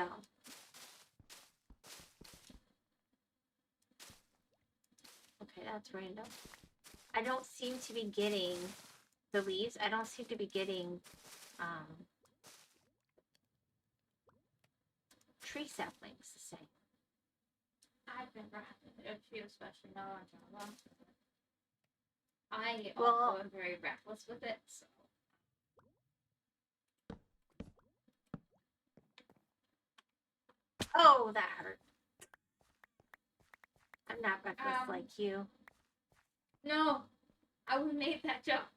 okay, that's random. I don't seem to be getting the leaves. I don't seem to be getting tree saplings the same. I've never had a few, especially not on Java. I Well, also am very reckless with it, so. Oh, that hurt. I'm not reckless like you. No, I would have made that jump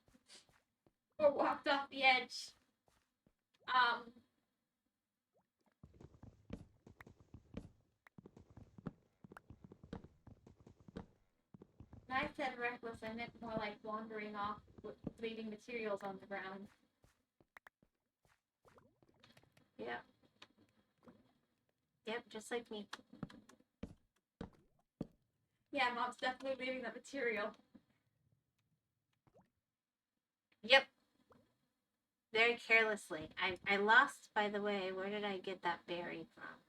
or walked off the edge. When I said reckless, I meant more like wandering off, leaving materials on the ground. Yeah. Yep, just like me. Yeah, Mom's definitely leaving the material. Yep. Very carelessly. I lost, by the way, where did I get that berry from?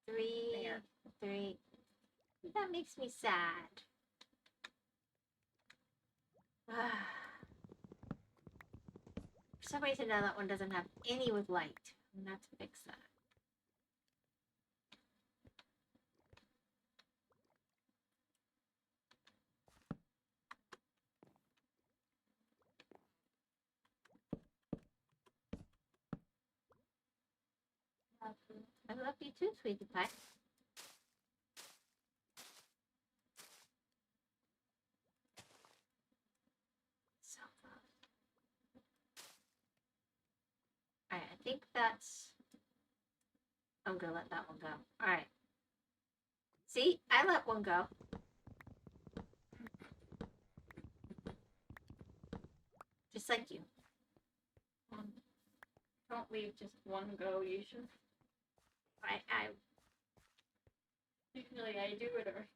Three. That makes me sad. For some reason now that one doesn't have any with light. I'm gonna have to fix that. I love you too, sweetie pie. So alright, I think that's... I'm gonna let that one go. Alright. See? I let one go. Just like you. Don't leave just one go, usually. Usually I do it or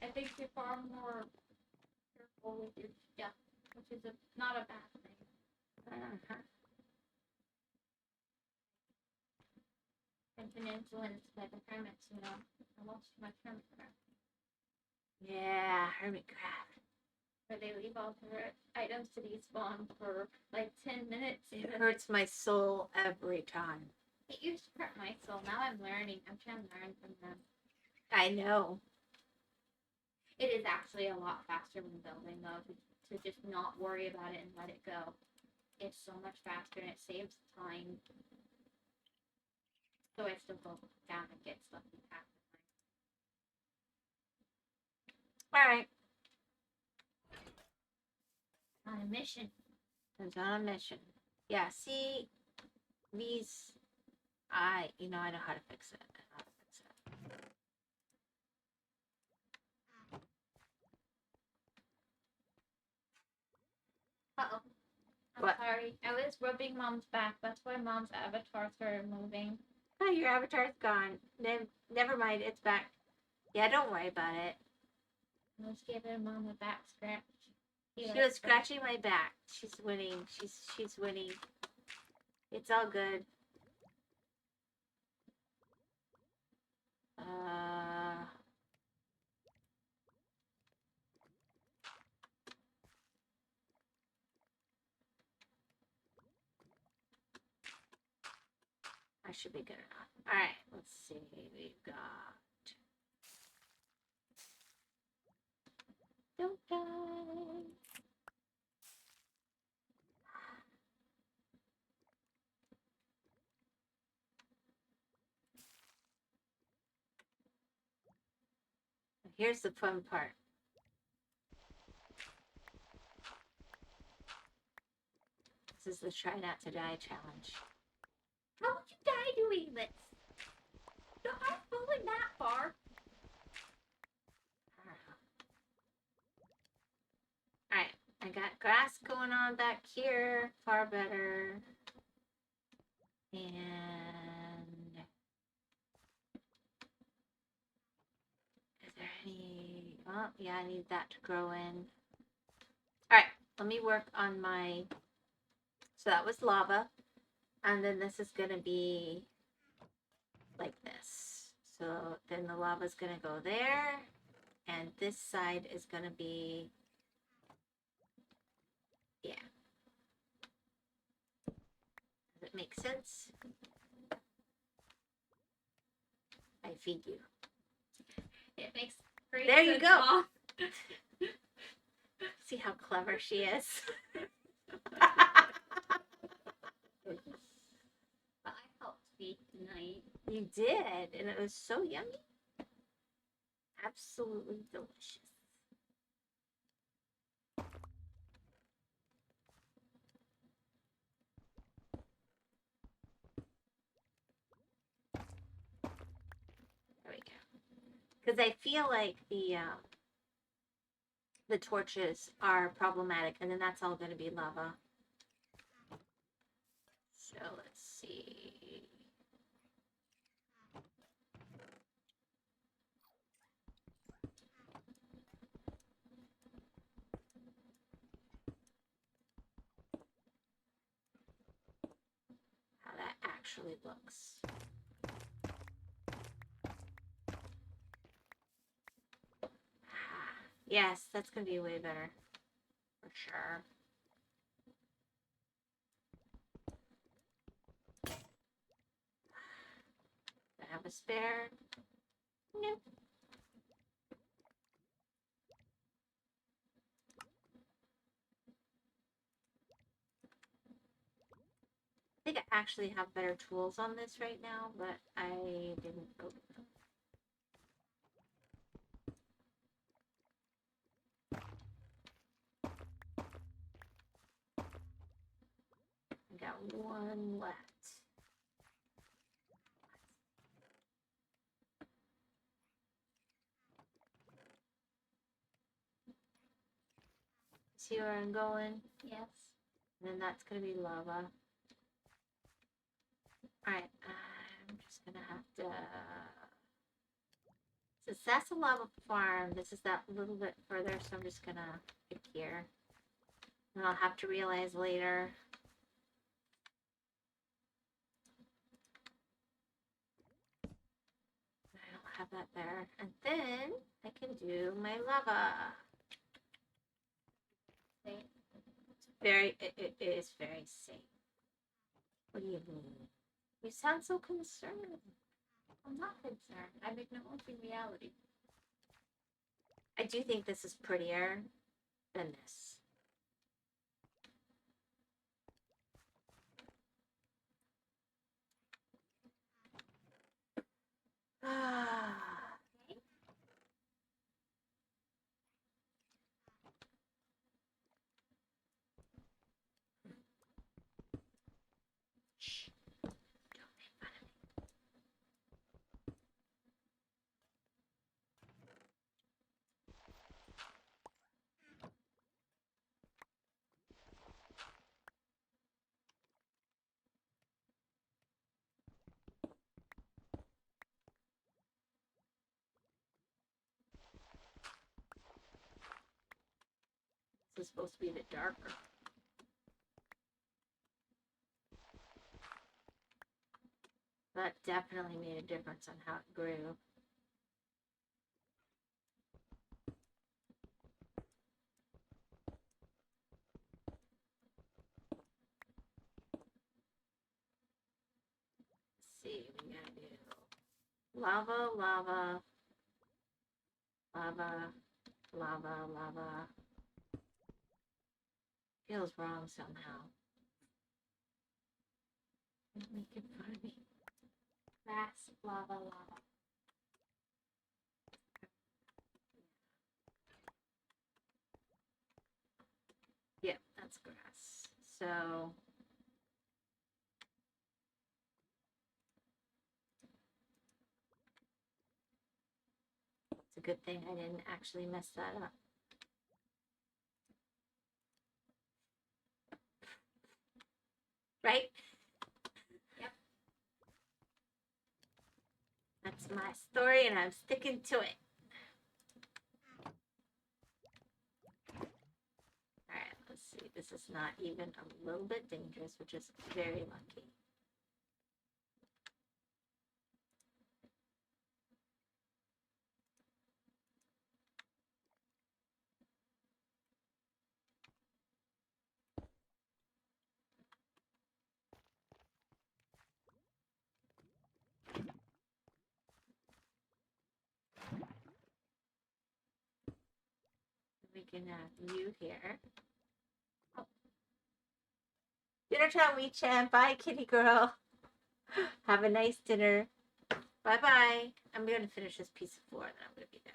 I think you're far more careful with your stuff, which is not a bad thing. I've been influenced by the hermits, you know. I watch too much Hermitcraft. Yeah, Hermitcraft. Where they leave all their items to despawn for like 10 minutes. It hurts my soul every time. It used to hurt my soul. Now I'm learning. I'm trying to learn from them. I know. It is actually a lot faster when building, though, to just not worry about it and let it go. It's so much faster and it saves time. So I still go down and get stuff and pack. Alright. On a mission. It's on a mission. Yeah, see, these, you know, I know how to fix it. Uh-oh. I'm What? sorry. I was rubbing Mom's back. That's why Mom's avatar started moving. Oh, your avatar's gone. Never mind, it's back. Yeah, don't worry about it. Let's give her Mom a back scratch. She was scratching my back. She's winning. She's winning. It's all good. I should be good enough. Alright, let's see. We've got... Don't die. Here's the fun part. This is the try not to die challenge. How would you die doing this? Don't I'm falling that far. Alright, I got grass going on back here. Far better. And Oh, yeah, I need that to grow in. Alright, let me work on my... So that was lava. And then this is going to be like this. So then the lava is going to go there. And this side is going to be... Yeah. Does it make sense? I feed you. It makes great There you sense, go. Mom. See how clever she is? But I helped feed tonight. You did, and it was so yummy. Absolutely delicious. There we go. Because I feel like the torches are problematic, and then that's all going to be lava. So let's see. How that actually looks. Yes, that's going to be way better. For sure. Do I have a spare? Nope. I think I actually have better tools on this right now, but I didn't go with them. I got one left. See where I'm going? Yes. And then that's going to be lava. Alright, I'm just going to have to... Since that's a lava farm, this is that little bit further, so I'm just going to pick here. And I'll have to realize later. I don't have that there. And then I can do my lava. It is very safe. What do you mean? You sound so concerned. I'm not concerned. I make no own reality. I do think this is prettier than this. Ah. Shh. Don't make fun of me. This is supposed to be the darker. That definitely made a difference on how it grew. Let's see, we gotta do lava, lava, lava, lava, lava. Feels wrong somehow. Don't make it fun of me. Grass, lava, lava. Yep, that's grass. So it's a good thing I didn't actually mess that up. Right? Yep. That's my story and I'm sticking to it. This is not even a little bit dangerous, which is very lucky. We can have you here. Oh. Dinner time, Wee-chan. Bye, kitty girl. Have a nice dinner. Bye-bye. I'm going to finish this piece of floor, and then I'm going to be done.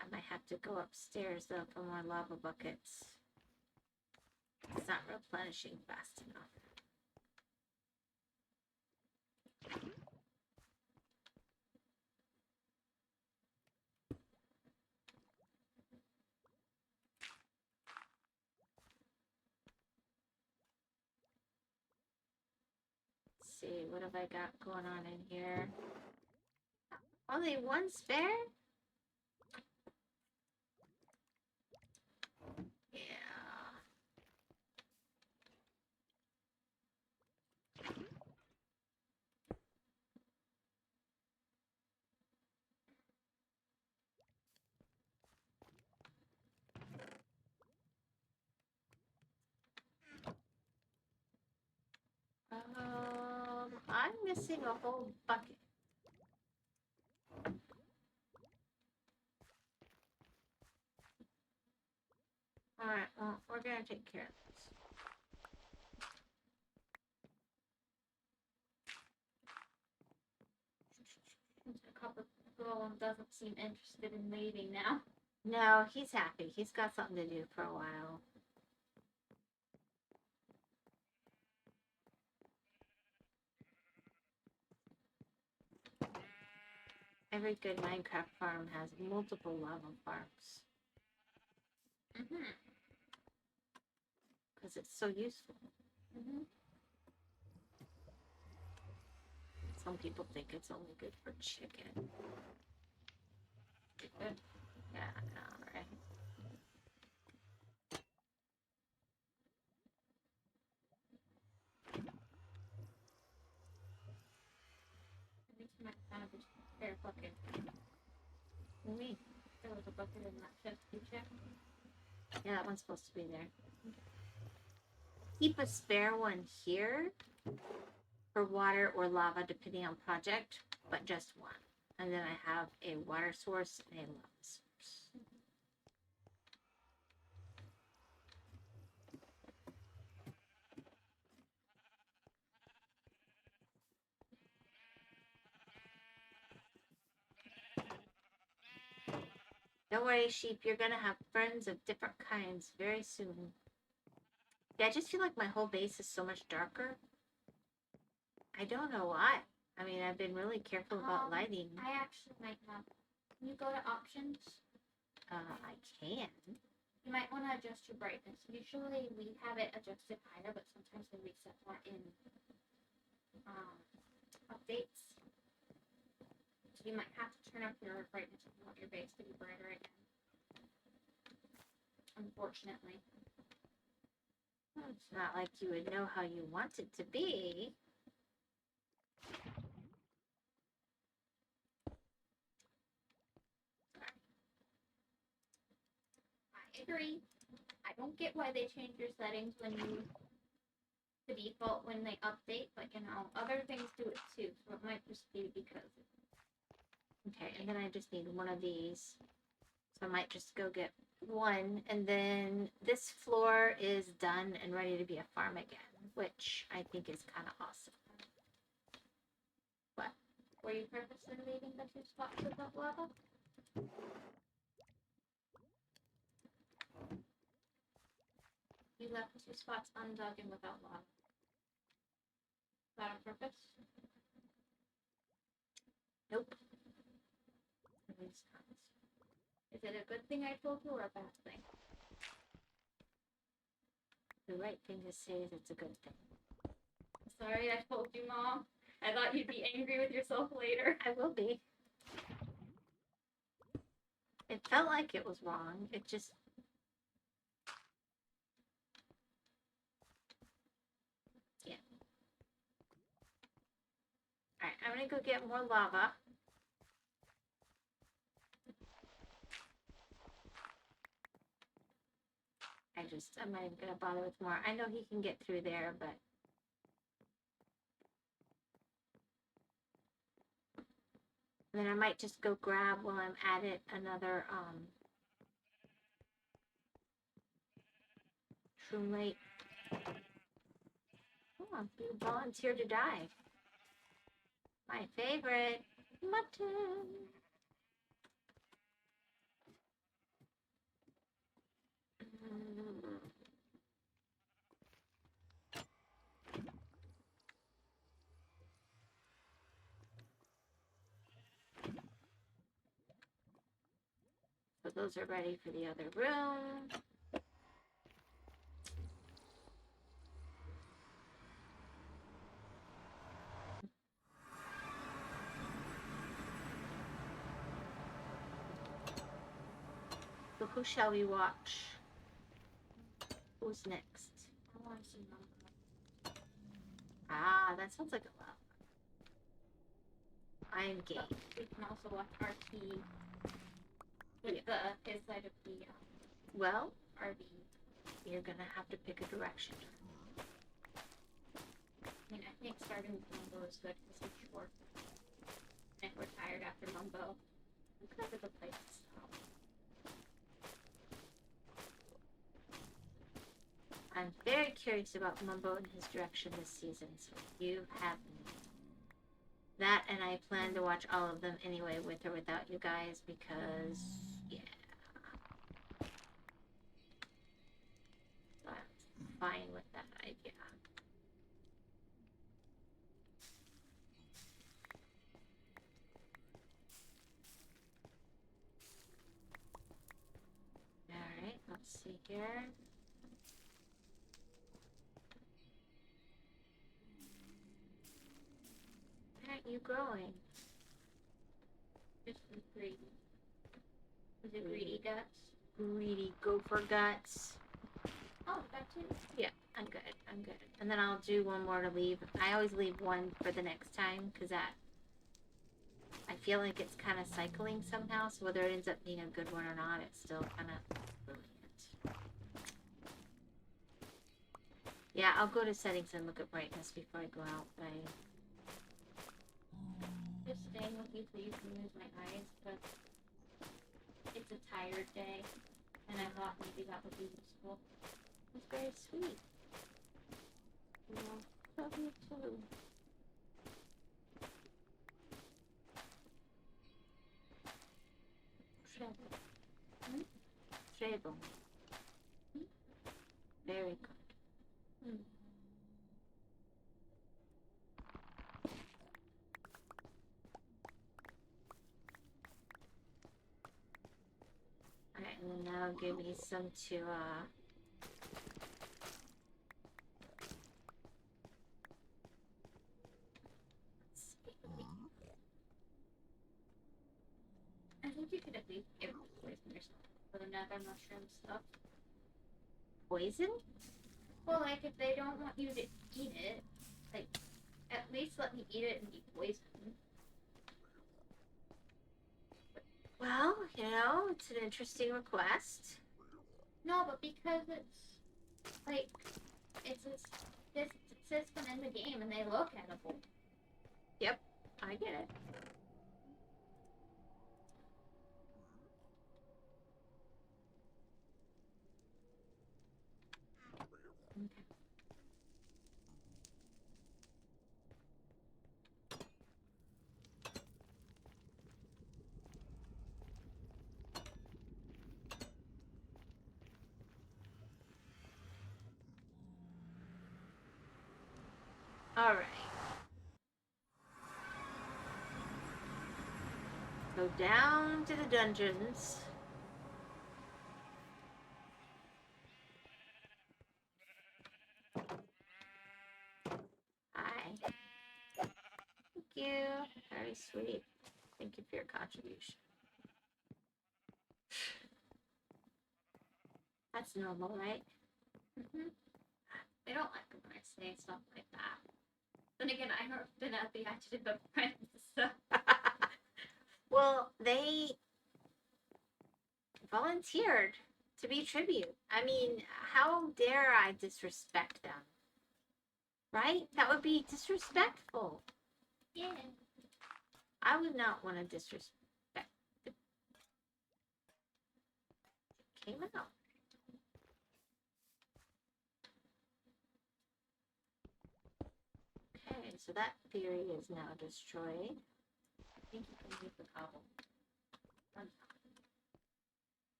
I might have to go upstairs, though, for more lava buckets. It's not replenishing fast enough. Let's see, what have I got going on in here? Only one spare? Yeah. I'm missing a whole bucket. Alright, well, we're gonna take care of this. The copper golem doesn't seem interested in leaving now. No, he's happy. He's got something to do for a while. Every good Minecraft farm has multiple lava farms. Because it's so useful. Some people think it's only good for chicken. Yeah, I know, right? I think you might find a spare bucket. What do you mean? There was a bucket in that chest. You checked? Yeah, that one's supposed to be there. Keep a spare one here for water or lava, depending on project, but just one. And then I have a water source and a lava source. Don't worry, sheep. You're gonna have friends of different kinds very soon. Yeah, I just feel like my whole base is so much darker. I don't know why. I mean, I've been really careful about lighting. I actually might have. Can you go to options? I can. You might want to adjust your brightness. Usually we have it adjusted higher, but sometimes they reset more in updates. So you might have to turn up your brightness if you want your base to be brighter again. Unfortunately. It's not like you would know how you want it to be. I agree. I don't get why they change your settings when you the default when they update, but you know, other things do it too, so it might just be because. Okay, and then I just need one of these. So I might just go get one, and then this floor is done and ready to be a farm again, which I think is kind of awesome. What? Were you purposely leaving the 2 spots without lava? You left 2 spots undug and without lava. Is that on purpose? Nope. Is it a good thing I told you or a bad thing? The right thing to say is it's a good thing. Sorry I told you, Mom. I thought you'd be angry with yourself later. I will be. It felt like it was wrong. It just... Yeah. Alright, I'm gonna go get more lava. I'm not even gonna bother with more. I know he can get through there, but... And then I might just go grab, while I'm at it, another, Shroomlight. Oh, you volunteered to die. My favorite. Mutton. So those are ready for the other room. So who shall we watch? Who's next? I want to see Mumbo. Ah, that sounds like a lot. I'm game. But we can also watch RT with his side of the Well, RV. you're gonna have to pick a direction. I mean, I think starting with Mumbo is good because he's short. And we're tired after Mumbo. Because of the place to stop. I'm very curious about Mumbo and his direction this season, so you have that, and I plan to watch all of them anyway, with or without you guys, because, yeah. So I'm fine with that idea. Alright, let's see here. Why aren't you growing? Just the greedy. Is it greedy guts? Greedy gopher guts. Oh, that too. Yeah, I'm good. I'm good. And then I'll do one more to leave. I always leave one for the next time, because that... I feel like it's kind of cycling somehow, so whether it ends up being a good one or not, it's still kind of brilliant. Yeah, I'll go to settings and look at brightness before I go out, but Just staying with you so you can use my eyes, but it's a tired day, and I thought maybe that would be useful. it's very sweet. Yeah, love you too. Treble. Treble. Very good. Alright, and then that'll give me some to, let's see. I think you could at least give poison yourself for the nether mushroom stuff. Poison? Well, like, if they don't want you to eat it, like, at least let me eat it and be poisoned. Well, you know, it's an interesting request. No, but because it's, like, it's this system in the game and they look edible. Yep, I get it. Okay. All right. Go down to the dungeons. Hi. Thank you. Very sweet. Thank you for your contribution. That's normal, right? They don't like it when I say stuff like that. Then again, I have been at the adjective of friends, so. Well, they volunteered to be tribute. I mean, how dare I disrespect them? Right? That would be disrespectful. Yeah. I would not want to disrespect. It came out. Okay, so that theory is now destroyed. I think you can leave the cobble.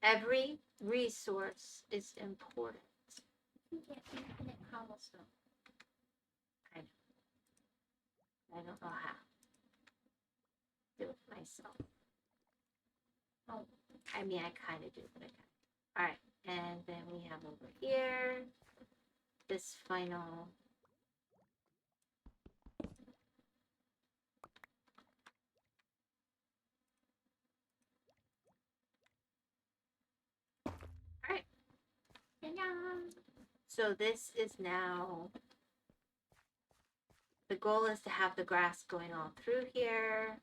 Every resource is important. You get infinite cobblestone. I know. I don't know how. Do it myself. Oh, I mean, I kind of do, but I kind of. All right, and then we have over here this final. All right. So this is now. The goal is to have the grass going all through here.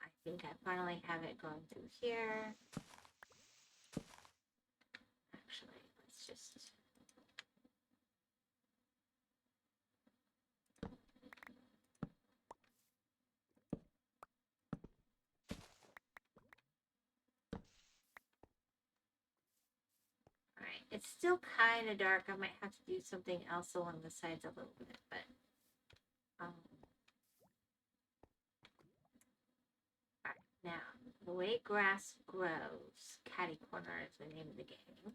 I think I finally have it going through here. Actually, let's just. Alright, it's still kind of dark. I might have to do something else along the sides a little bit, but alright, now the way grass grows, catty corner is the name of the game.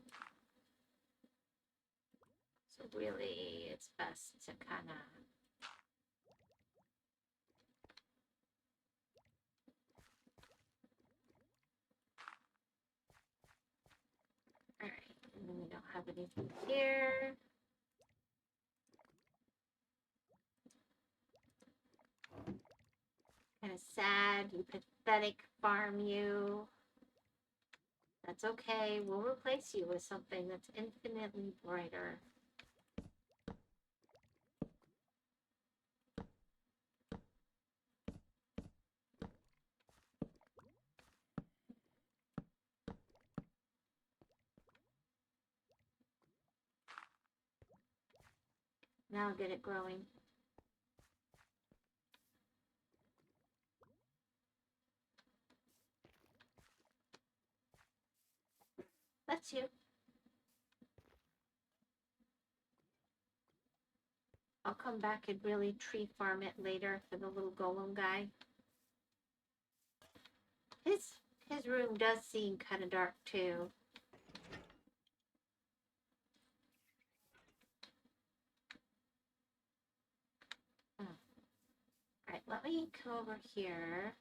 So really, it's best to kind of. Alright, and then we don't have anything here. Kind of sad, you pathetic farm, you. That's okay. We'll replace you with something that's infinitely brighter. Now I'll get it growing. That's you. I'll come back and really tree farm it later for the little golem guy. His room does seem kind of dark too. Alright, let me come over here.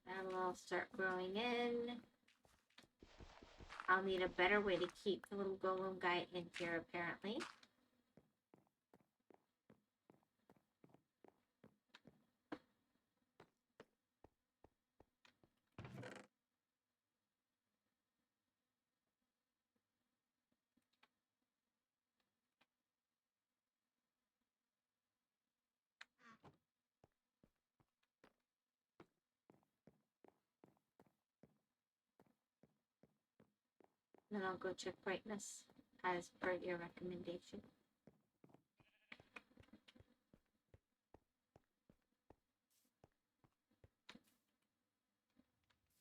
That'll all start growing in. I'll need a better way to keep the little golem guy in here, apparently. Then I'll go check brightness as per your recommendation.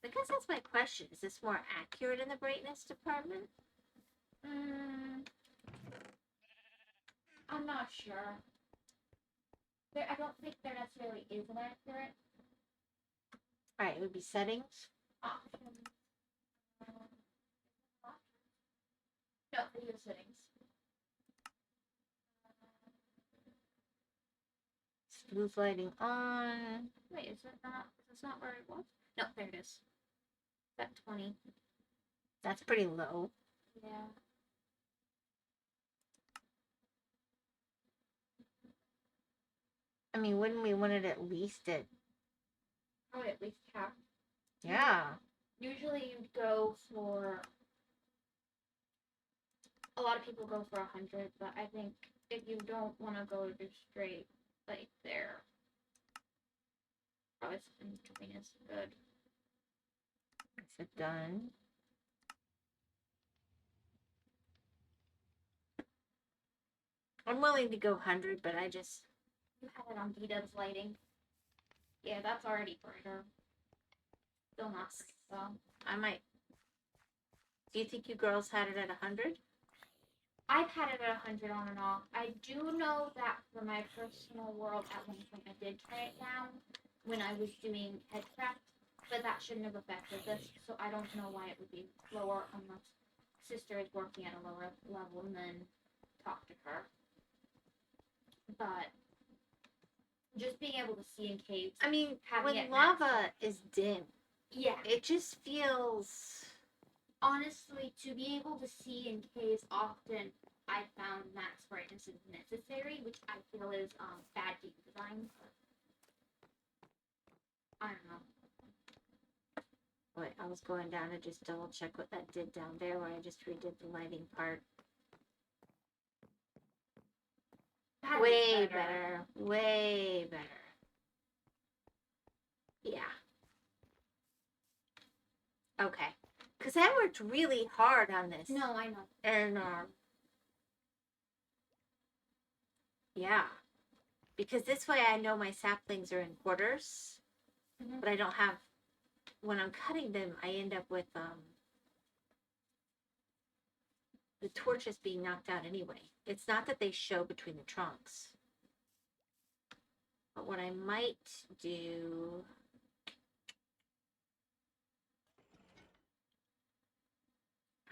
I guess that's my question. Is this more accurate in the brightness department? I'm not sure. I don't think there necessarily is an accurate Alright, it would be settings. option. No, video settings. Smooth lighting on. Wait, is that not? That's not where it was. No, there it is. At 20. That's pretty low. Yeah. I mean, wouldn't we want it at least at... Probably at least half. Yeah. Usually you'd go for... A lot of people go for 100, but I think if you don't want to go just straight, like, there, probably something between is good. Is it done? I'm willing to go 100, but I just... You had it on B-Dub's lighting. Yeah, that's already brighter. Still not pretty, though. I might... Do you think you girls had it at 100? I've had it at 100 on and off. I do know that for my personal world, at one point I did turn it down when I was doing headcraft, but that shouldn't have affected this, so I don't know why it would be lower unless sister is working at a lower level and then talk to her. But just being able to see in caves. I mean, having when it lava is dim, yeah, it just feels... honestly, to be able to see in caves often, I found max brightness is necessary, which I feel is bad game design. I don't know. Wait, I was going down to just double check what that did down there where I just redid the lighting part. That is Way better. Way better. Yeah. Okay. Because I worked really hard on this. No, I know. And, yeah. Because this way I know my saplings are in quarters. Mhm. But I don't have... When I'm cutting them, I end up with, the torches being knocked out anyway. It's not that they show between the trunks. But what I might do...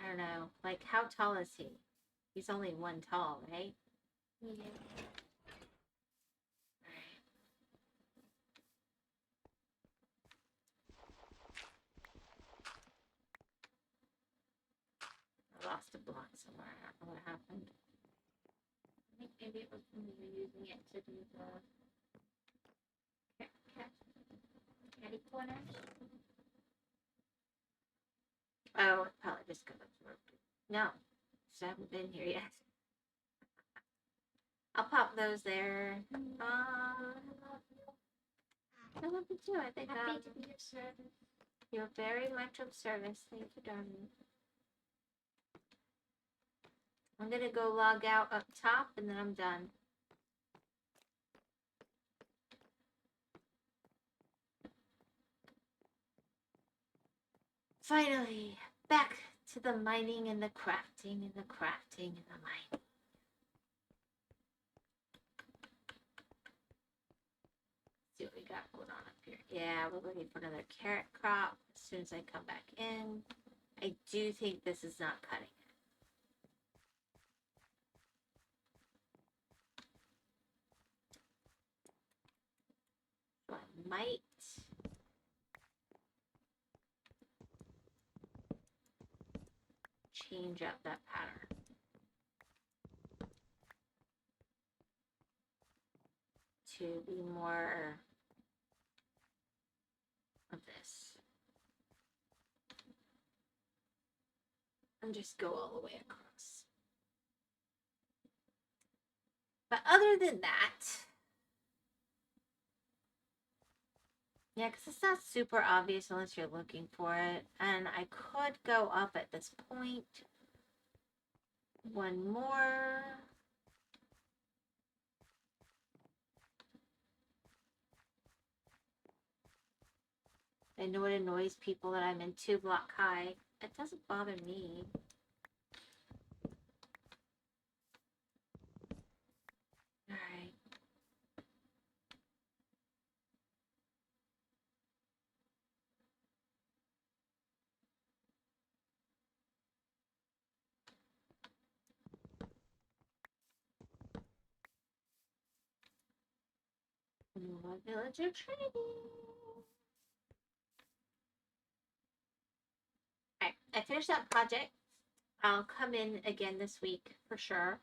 I don't know. Like, how tall is he? He's only 1 tall, right? Yeah. I lost a block somewhere. I don't know what happened. I think maybe it was when we were using it to do the catty corners. Oh, it probably just got absorbed. No, just haven't been here yet. I'll pop those there. I love you too. I think Happy to be of service. you're very much of service. Thank you, darling. I'm gonna go log out up top and then I'm done. Finally, back to the mining and the crafting and the crafting and the mining. See what we got going on up here. Yeah, we're looking for another carrot crop as soon as I come back in. I do think this is not cutting it. So I might change up that pattern. To be more of this. And just go all the way across. But other than that, yeah, because it's not super obvious unless you're looking for it. And I could go up at this point. One more. I know it annoys people that I'm in 2 block high. It doesn't bother me. Alright. Villager Trinity. I finish that project. I'll come in again this week for sure.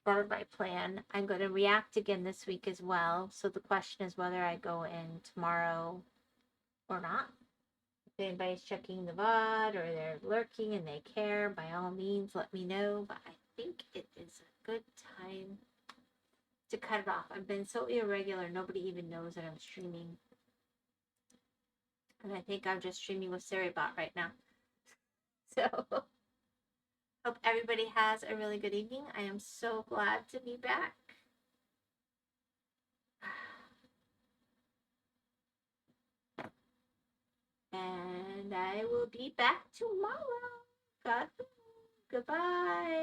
Or my plan. I'm going to react again this week as well. So the question is whether I go in tomorrow or not. If anybody's checking the VOD or they're lurking and they care, by all means, let me know. But I think it is a good time to cut it off. I've been so irregular, nobody even knows that I'm streaming. And I think I'm just streaming with Saribot right now. So, hope everybody has a really good evening. I am so glad to be back. And I will be back tomorrow. God, goodbye.